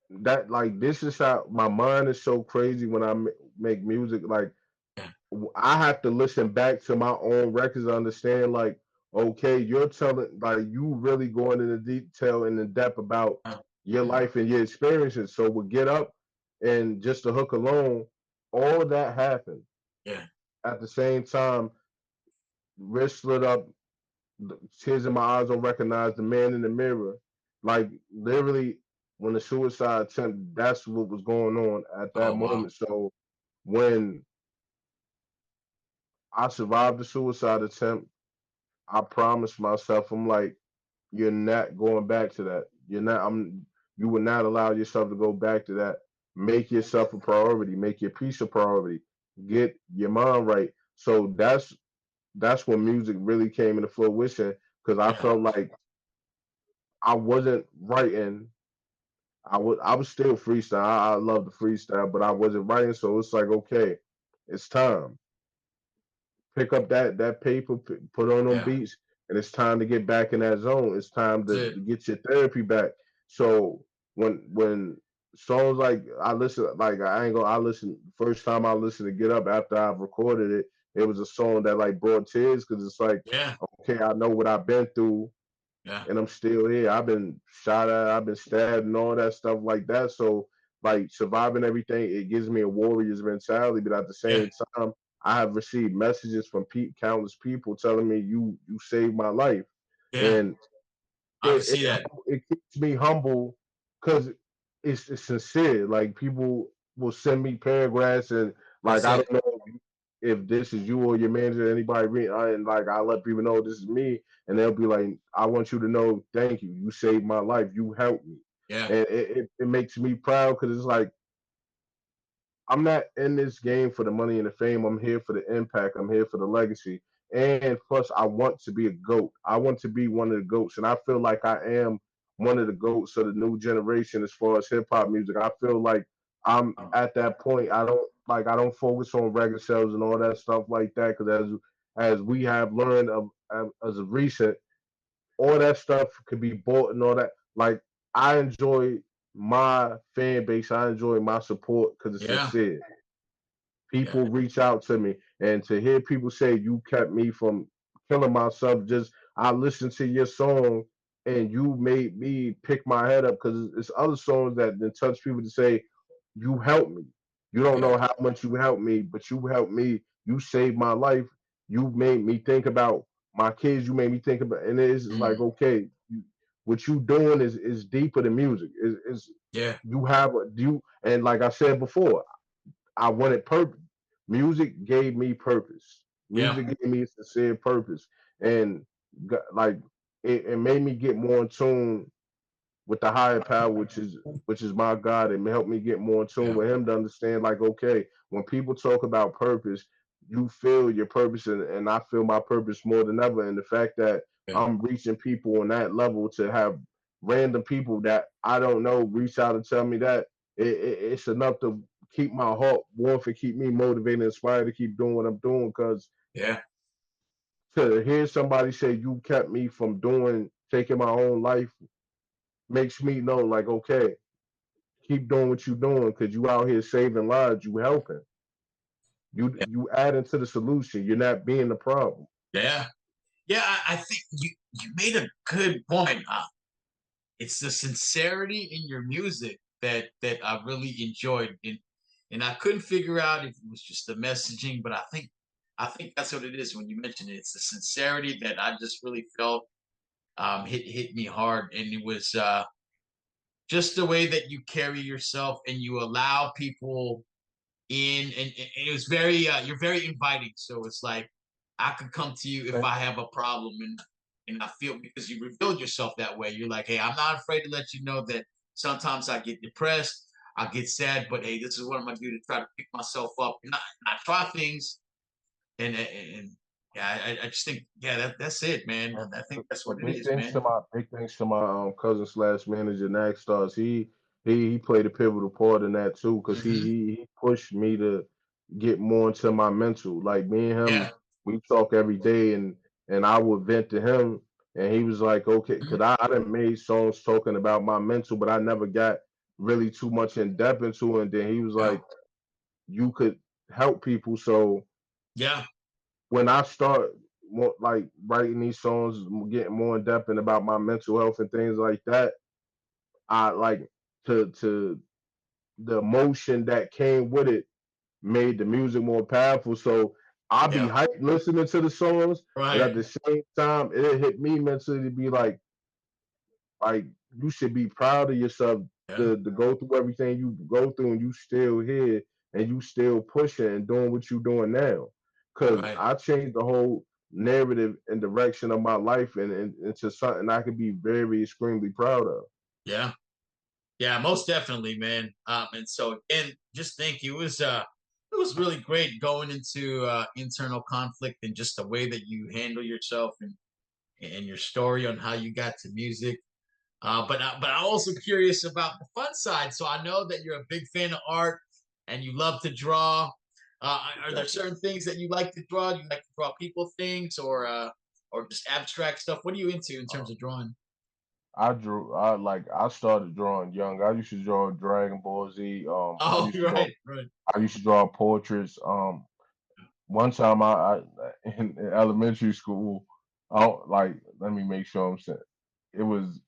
that like this is how my mind is so crazy when I make music. Like Yeah, I have to listen back to my own records to understand, like, okay, you're telling, like, you really going into detail and in depth about uh, your yeah, life and your experiences. So we Get Up and just the hook alone, all of that happened yeah, at the same time. Wrist slit up, tears in my eyes, don't recognize the man in the mirror. Like literally, when the suicide attempt, that's what was going on at that oh wow, moment. So when I survived the suicide attempt, I promised myself, I'm like, you're not going back to that. You're not. You will not allow yourself to go back to that. Make yourself a priority. Make your peace a priority. Get your mind right. So that's when music really came into fruition because I yeah, felt like I wasn't writing. I was still freestyle. I love the freestyle, but I wasn't writing. So it's like, okay, it's time. Pick up that paper, put on them yeah, beats, and it's time to get back in that zone. It's time that's to it. get your therapy back. So when songs like I listen, like I ain't gonna, I listen first time I listened to Get Up after I've recorded it. It was a song that like brought tears because it's like, Yeah, okay, I know what I've been through yeah, and I'm still here. I've been shot at, I've been stabbed, and all that stuff like that. So, like surviving everything, it gives me a warrior's mentality. But at the yeah, same time, I have received messages from countless people telling me you saved my life, yeah. and I can it see that. it keeps me humble because it's sincere. Like people will send me paragraphs and like That's I it. don't know if this is you or your manager, or anybody read, and like I let people know this is me, and they'll be like, I want you to know, thank you, you saved my life, you helped me. Yeah. and it makes me proud because it's like I'm not in this game for the money and the fame. I'm here for the impact. I'm here for the legacy. And plus, I want to be a GOAT. I want to be one of the GOATs. And I feel like I am one of the GOATs of the new generation as far as hip hop music. I feel like I'm at that point. I don't focus on record sales and all that stuff like that. Because as we have learned as of recent, all that stuff could be bought and all that. Like I enjoy my fan base. I enjoy my support because it's Yeah. sincere. Yeah. People reach out to me, and to hear people say you kept me from killing myself. Just I listened to your song, and you made me pick my head up because it's other songs that then touch people to say you helped me. You don't Yeah. know how much you helped me, but you helped me. You saved my life. You made me think about my kids. You made me think about, and it's like Mm. okay, what you doing is deeper than music. Is Yeah. you have a you and like I said before, I wanted purpose. Music gave me purpose. Yeah. Music gave me a sincere purpose, and like it made me get more in tune with the higher power, which is my God, and help me get more in tune Yeah. with Him to understand. Like, okay, when people talk about purpose, you feel your purpose, and I feel my purpose more than ever. And the fact that Yeah. I'm reaching people on that level to have random people that I don't know reach out and tell me that it's enough to keep my heart warm and keep me motivated and inspired to keep doing what I'm doing. Because Yeah. to hear somebody say you kept me from taking my own life makes me know like okay, keep doing what you're doing because you out here saving lives, you helping, you adding to the solution, you're not being the problem. Yeah. Yeah. I think you made a good point. It's the sincerity in your music that I really enjoyed, and I couldn't figure out if it was just the messaging, but I think that's what it is when you mentioned it. It's the sincerity that I just really felt hit me hard, and it was just the way that you carry yourself and you allow people in, and it was very you're very inviting. So it's like I could come to you if I have a problem, and I feel because you revealed yourself that way. You're like, hey, I'm not afraid to let you know that sometimes I get depressed, I get sad, but hey, this is what I'm gonna do to try to pick myself up, and I try things, and yeah, I just think yeah, that's it, man. I think that's what And it is, man. big thanks to my cousin slash manager Nagstar's. He played a pivotal part in that too because Hmm. he pushed me to get more into my mental. Like me and Yeah. him, we talk every day, and I would vent to him, and he was like, okay, because Mhm. I done made songs talking about my mental, but I never got really too much in depth into it. And then he was Yeah. like, you could help people, so Yeah. when I start more, like writing these songs, getting more in depth and about my mental health and things like that, I like to the emotion that came with it made the music more powerful. So I'll be Yeah. hyped listening to the songs, but at Right. the same time, it hit me mentally to be like you should be proud of yourself Yeah. to go through everything you go through and you still here and you still pushing and doing what you're doing now. Cause Right. I changed the whole narrative and direction of my life and into something I could be very extremely proud of. Yeah. Yeah, most definitely, man. And so again, just thank you. It was really great going into internal conflict and just the way that you handle yourself and your story on how you got to music. But I'm also curious about the fun side. So I know that you're a big fan of art and you love to draw. Are there certain things that you like to draw? Do you like to draw people things or just abstract stuff? What are you into in terms Um, of drawing? I started drawing young. I used to draw Dragon Ball Z. Oh, right, right. I used to draw portraits. One time in elementary school, like let me make sure I'm saying it was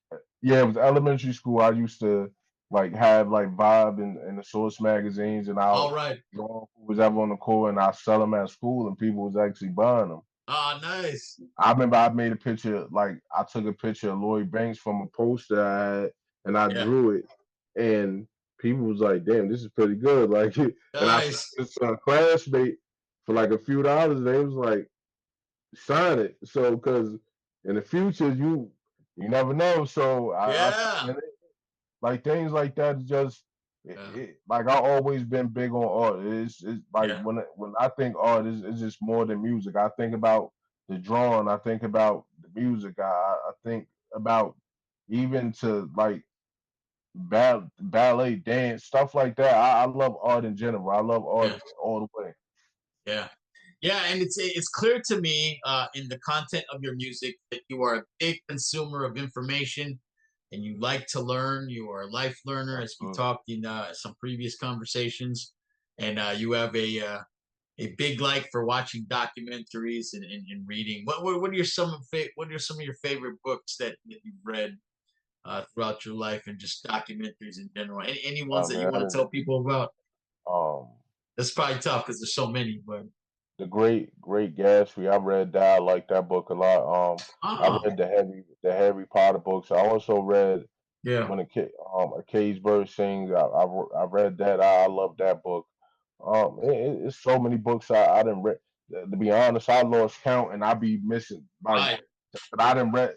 yeah, it was elementary school. I used to like have like Vibe and the Source magazines, and All I'll right. draw who was ever on the court, and I sell them at school, and people was actually buying them. Ah, nice. I remember I made a picture, like I took a picture of Lloyd Banks from a poster I had, and I Yeah. drew it, and people was like, "Damn, this is pretty good!" Like, and I sold Nice. it to a classmate for like a few dollars. And they was like, "Sign it." So, because in the future, you never know. So I Yeah. signed it, like things like that is just Yeah. like I always been big on art. It's like Yeah. when I think art is just more than music. I think about the drawing. I think about the music. I think about even to like ballet, dance, stuff like that. I love art in general. I love art Yeah. all the way. Yeah. Yeah, and it's clear to me in the content of your music that you are a big consumer of information and you like to learn. You are a life learner, as we Mhm. talked in some previous conversations, and you have a big like for watching documentaries and reading. What are your what are some of your favorite books that you've read throughout your life and just documentaries in general? Any ones I that mean, you want to tell people about? um, That's probably tough because there's so many, but the Great Gatsby. I read that. I like that book a lot. I oh read the Harry Potter books. I also read yeah, when a cage bird sings. I read that. I love that book. It's so many books I didn't read. To be honest, I lost count and I be missing like, right. but I didn't read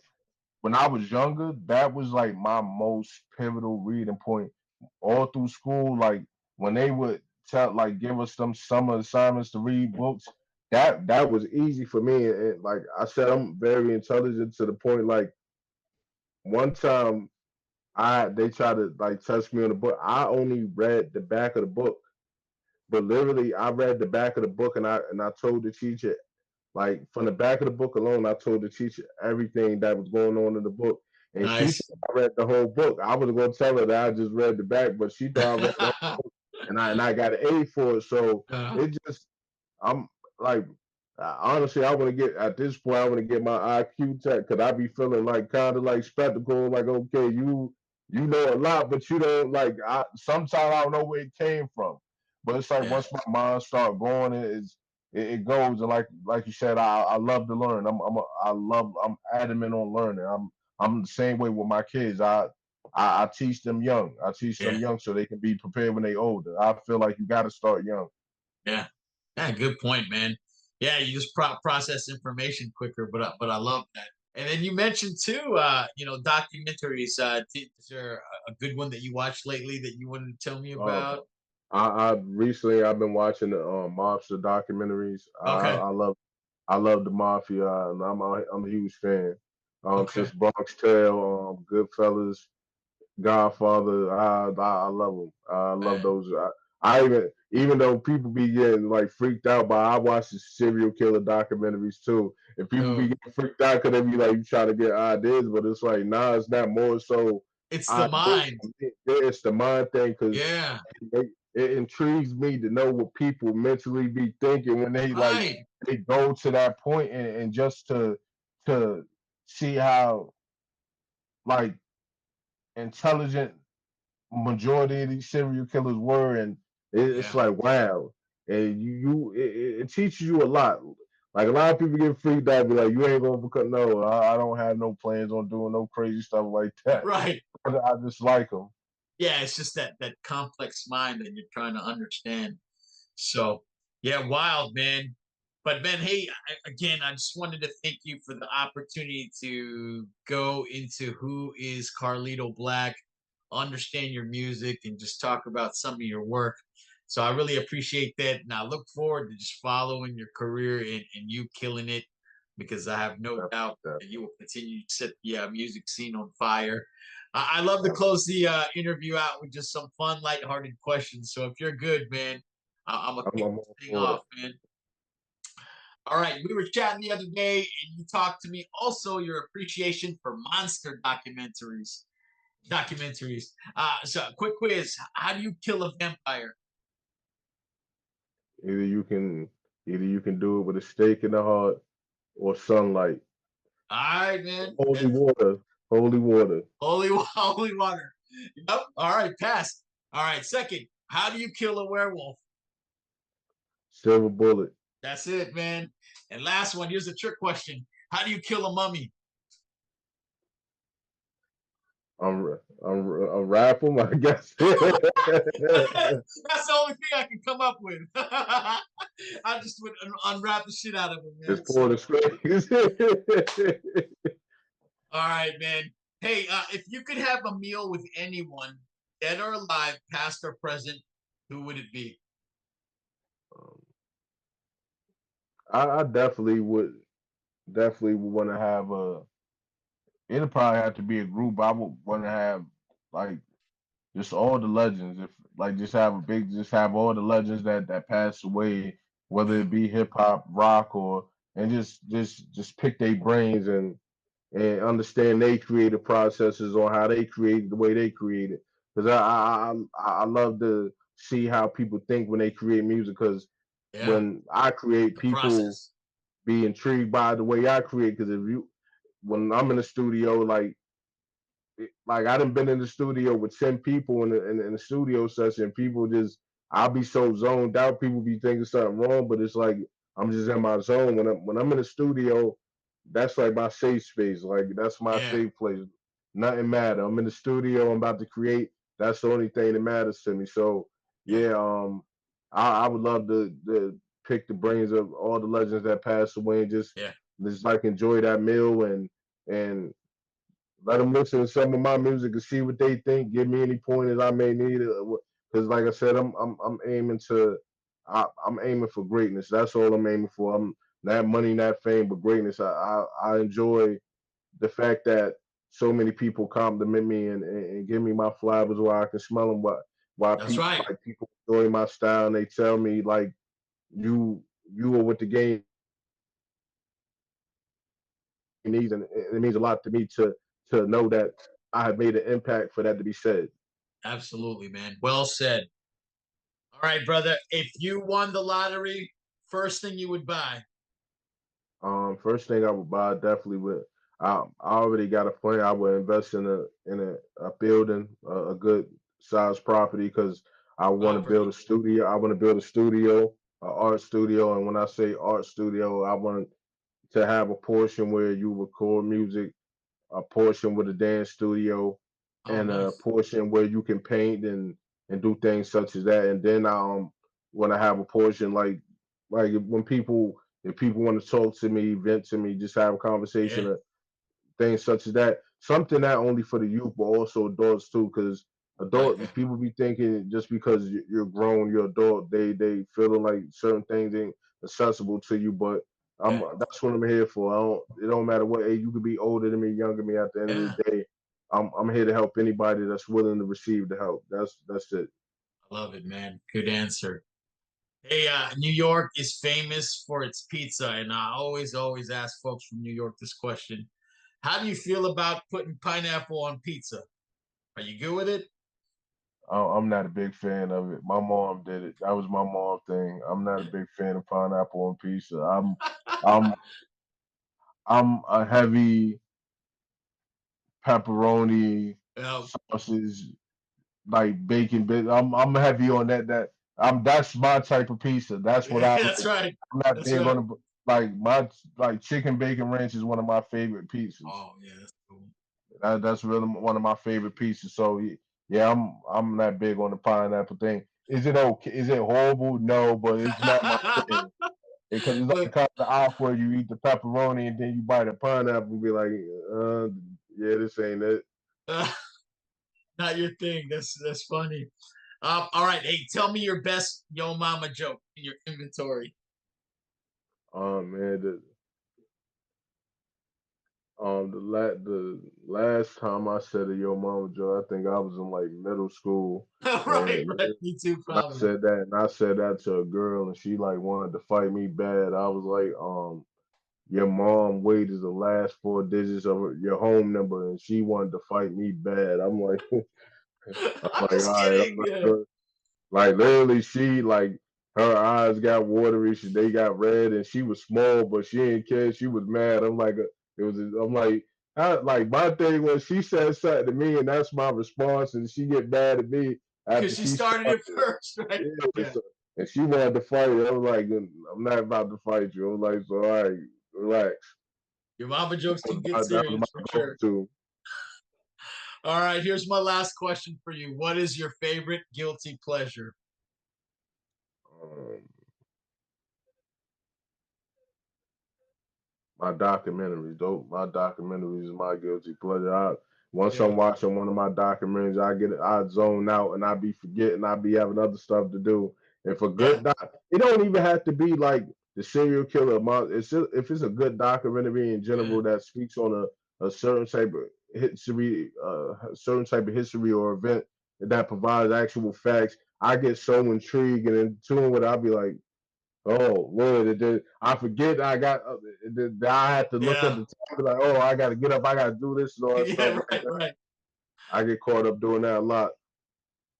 when I was younger. That was like my most pivotal reading point all through school. Like when they would give us some summer assignments to read books. That was easy for me. And like I said, I'm very intelligent to the point. Like one time I they tried to like test me on the book. I only read the back of the book, but literally I read the back of the book and I told the teacher like from the back of the book alone, I told the teacher everything that was going on in the book. And she Nice. thought I read the whole book. I was gonna tell her that I just read the back, but she thought I read the whole book and I got an A for it. So it just I'm like honestly, I want to get at this point. I want to get my IQ checked because I be feeling like kind of like spectacle. Like okay, you know a lot, but you don't like. Sometimes I don't know where it came from, but it's like Yeah, once my mind start going, it goes. And like you said, I love to learn. I'm adamant on learning. I'm the same way with my kids. I teach them young. I teach them yeah, young so they can be prepared when they older. I feel like you got to start young. yeah. Yeah, good point, man. Yeah, you just process information quicker, but I love that. And then you mentioned too, documentaries. Is there a good one that you watched lately that you wanted to tell me Um, about? I recently I've been watching the mobster documentaries. Okay, I love the mafia, and I'm a huge fan. okay, Since Bronx Tale, Goodfellas, Godfather, I love them. I love man. those. I even though people be getting like freaked out, but I watch the serial killer documentaries too. And people be Yo, getting freaked out because they be like, you try to get ideas, but it's like, nah, it's not more so it's the ideas. mind. It's the mind thing because Yeah, it intrigues me to know what people mentally be thinking when right. they go to that point and just to see how like intelligent majority of these serial killers were, and it's Yeah, like wow, and it teaches you a lot. Like a lot of people get freaked out, be like, "You ain't gonna become no. I don't have no plans on doing no crazy stuff like that." right. I just like them. Yeah, it's just that complex mind that you're trying to understand. So, yeah, wild, man. But man, hey, again, I just wanted to thank you for the opportunity to go into who is Carlito Black, understand your music, and just talk about some of your work. So I really appreciate that, and I look forward to just following your career and you killing it, because I have no doubt that you will continue to set the music scene on fire. I love to close the interview out with just some fun, lighthearted questions. So if you're good, man, I'm gonna kick I'm this all thing for off, it. man. All right, we were chatting the other day, and you talked to me also your appreciation for monster documentaries. Documentaries. So, quick quiz: how do you kill a vampire? Either you can either you can do it with a stake in the heart or sunlight. All right, man. Holy That's water. Holy water. holy, holy water. Yep. All right, pass. All right, second. How do you kill a werewolf? Silver bullet. That's it, man. And last one. Here's a trick question: how do you kill a mummy? I'm rapping, I guess. That's the only thing I can come up with. I just would unwrap the shit out of him, man. Just pour the So, strings. all right, man. Hey, if you could have a meal with anyone, dead or alive, past or present, who would it be? Um, I definitely would want to have a. It'll probably have to be a group. I would want to have like just all the legends. If like just have all the legends that passed away, whether Yeah, it be hip hop, rock, or and just pick their brains and understand they creative processes on how they created the way they created. Because I love to see how people think when they create music. Because yeah, when I create, the people process. be intrigued by the way I create. Because if you when I'm in the studio, like I done been in the studio with 10 people in the studio session. People just I'll be so zoned out. People be thinking something wrong, but it's like I'm just in my zone. When I'm in the studio, that's like my safe space. Like that's my Yeah, safe place. Nothing matter. I'm in the studio. I'm about to create. That's the only thing that matters to me. So yeah, yeah, I would love to pick the brains of all the legends that passed away and yeah, just like enjoy that meal and let them listen to some of my music and see what they think. Give me any pointers I may need. Because, like I said, I'm aiming I'm aiming for greatness. That's all I'm aiming for. I'm not money, not fame, but greatness. I enjoy the fact that so many people compliment me and give me my flowers while I can smell them. While that's people right. like people enjoy my style and they tell me like you are what the game needs, and it means a lot to me to know that I have made an impact for that to be said. Absolutely, man. Well said. All right, brother. If you won the lottery, first thing you would buy. First thing I would buy definitely would. I already got a plan. I would invest in a building, a good size property because I want to build a Property. studio. I want to build a studio, an art studio, and when I say art studio, I want to have a portion where you record music, a portion with a dance studio, Oh, and a nice. portion where you can paint and do things such as that. And then when I have a portion like when people if people want to talk to me, vent to me, just have a Yeah, conversation, things such as that. Something not only for the youth but also adults too, because right. adult people be thinking just because you're grown, you're adult, they feeling like certain things ain't accessible to you. But Yeah, that's what I'm here for. It don't matter what age you could be older than me, younger than me. At the end of yeah. the day, I'm here to help anybody that's willing to receive the help. That's it. I love it, man. Good answer. Hey, New York is famous for its pizza, and I always ask folks from New York this question. How do you feel about putting pineapple on pizza? Are you good with it? I'm not a big fan of it. My mom did it. That was my mom thing. I'm not a big fan of pineapple on pizza. I'm I'm a heavy pepperoni Yeah, sauces like bacon bit. I'm heavy on that's my type of pizza. That's what I that's like. right. I'm not That's big right. on the like chicken bacon ranch is one of my favorite pizzas. Oh, yeah, that's cool. That's really one of my favorite pizzas. So yeah, I'm not big on the pineapple thing. Is it okay? Is it horrible? No, but it's not my thing. Because it's Look, like kind of awkward. You eat the pepperoni and then you bite a pineapple and be like, yeah, this ain't it. not your thing. That's funny. All right. Hey, tell me your best Yo Mama joke in your inventory. Oh man, the last time I said a yo mama Joe, I think I was in like middle school, Right, and right. Me too, probably. I said that to a girl, and she like wanted to fight me bad. I was like, your mom waited the last four digits of your home number, and she wanted to fight me bad. I'm like, I'm I'm like, all just right, kidding. Yeah. like literally, she like her eyes got watery. They got red, and she was small, but she didn't care. She was mad. I'm like, I'm like, like my thing was she said something to me, and that's my response, and she get mad at me after Because she she started it started. first, right? Yeah, Yeah. so, and she wanted to fight. I was like, I'm not about to fight you. I was like, so all right, relax. Your mama jokes can get That was serious for my sure. go-to. All right, here's my last question for you. What is your favorite guilty pleasure? Um, my documentaries, dope. My documentaries is my guilty pleasure. Once Yeah. I'm watching one of my documentaries, I zone out and I be forgetting, I be having other stuff to do. If a Yeah. good it don't even have to be like the serial killer. It's just, if it's a good documentary in Yeah. general that speaks on a certain type of history, a certain type of history or event that provides actual facts, I get so intrigued and in tune with it. I'll be like, oh, Lord, I forget I had to look at Yeah. the time, like, oh, I got to get up, I got to do this and all that stuff Yeah. like Right. that. Right. I get caught up doing that a lot.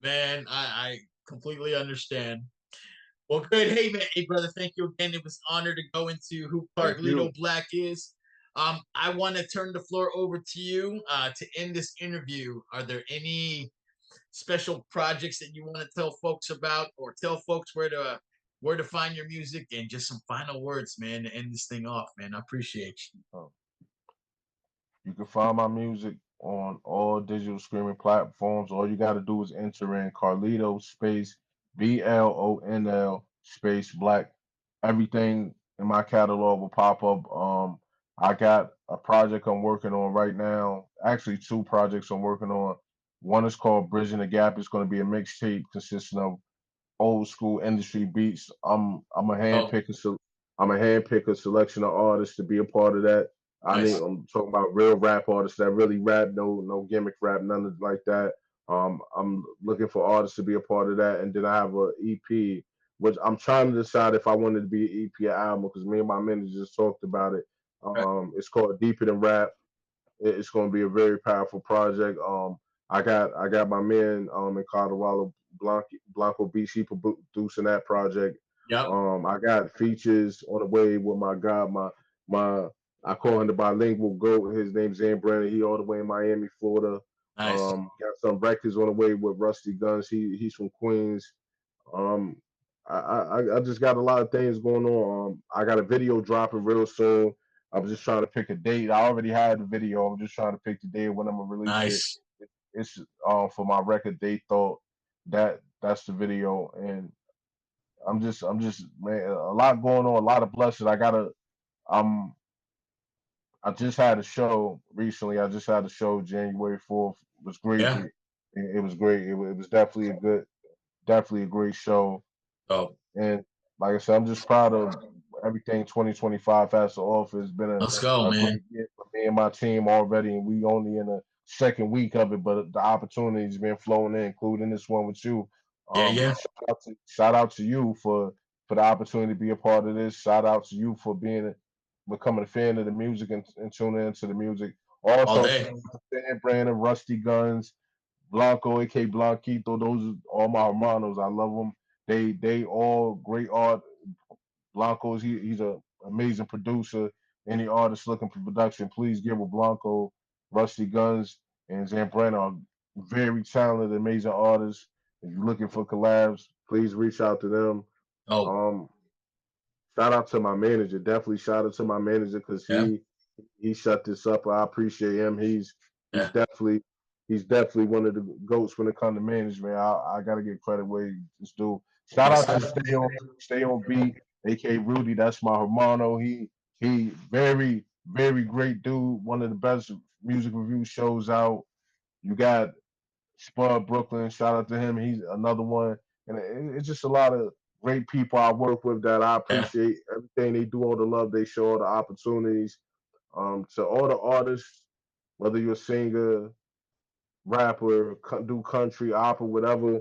Man, I completely understand. Well, good. Hey, man. Hey, brother. Thank you again. It was an honor to go into who Thank Carlito you. Black is. I want to turn the floor over to you to end this interview. Are there any special projects that you want to tell folks about, or tell folks where to find your music, and just some final words, man, to end this thing off, man? I appreciate you. Um, You can find my music on all digital streaming platforms. All you got to do is enter in Carlito space BLONL space Black. Everything in my catalog will pop up. I got a project I'm working on right now. Actually, two projects I'm working on. One is called Bridging the Gap. It's going to be a mixtape consisting of old school industry beats. Oh, I'm a handpick a selection of artists to be a part of that. nice. I'm talking about real rap artists that really rap, no gimmick rap, none of like that. I'm looking for artists to be a part of that, and then I have a EP, which I'm trying to decide if I wanted to be an EP or album because me and my manager just talked about it. Right. It's called Deeper Than Rap. It's going to be a very powerful project. I got my man in Colorado, Blanco Beach. He producing that project. Yep. I got features on the way with my guy, my I call him the bilingual goat. His name's Zan Brennan. He all the way in Miami, Florida. Nice. Got some records on the way with Rusty Guns. He's from Queens. Um, I just got a lot of things going on. I got a video dropping real soon. I'm just trying to pick a date. I already had the video. I'm just trying to pick the day when I'm gonna release it. Nice. It's for my record. They thought that's the video, and I'm just man, a lot going on, a lot of blessings. Um I just had a show recently. I just had a show January 4th. It was great. Yeah. It was great. It was definitely a great show. Oh, And like I said, I'm just proud of everything 2025 has to offer. It's been let's go, a man. great year for me and my team already, and we only in the second week of it, but the opportunities been flowing in, including this one with you. Yeah, yeah, Shout out to you for the opportunity to be a part of this. Shout out to you for becoming a fan of the music and tuning into the music. all Also, day. shout out to Fan Brandon, Rusty Guns, Blanco, aka Blanquito. Those are all my hermanos. I love them. They all great art. Blanco's he's a amazing producer. Any artist looking for production, please give a Blanco, Rusty Guns, and Zambrana are very talented, amazing artists. If you're looking for collabs, please reach out to them. Oh, Um, Shout out to my manager. Definitely shout out to my manager because yeah, he shut this up. I appreciate him. He's yeah. definitely he's definitely one of the goats when it comes to management. I gotta give credit where he's due. Shout Yes, out to sir. Stay on Beat, aka Rudy. That's my hermano. He very great dude. One of the best music review shows out. You got Spud Brooklyn. Shout out to him. He's another one. And it's just a lot of great people I work with that I Yeah, appreciate everything they do, all the love they show, all the opportunities. To all the artists, whether you're a singer, rapper, do country, opera, whatever,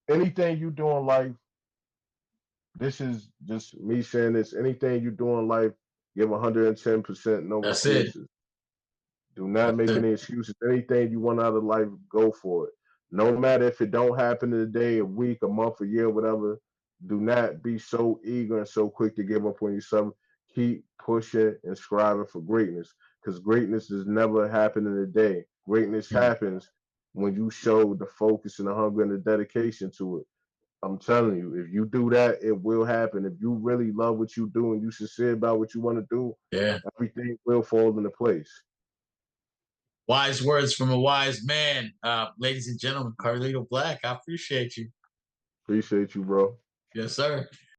anything you do in life, this is just me saying this. Anything you do in life, give 110%, no that's it. excuses. Do not That's make it. any excuses. Anything you want out of life, go for it. No matter if it don't happen in a day, a week, a month, a year, whatever. Do not be so eager and so quick to give up on yourself. Keep pushing and striving for greatness, because greatness does never happen in a day. Greatness Mm. happens when you show the focus and the hunger and the dedication to it. I'm telling you, if you do that, it will happen. If you really love what you do and you sincere about what you want to do, Yeah. everything will fall into place. Wise words from a wise man. Ladies and gentlemen, Carlito Black, I appreciate you. Appreciate you, bro. Yes, sir.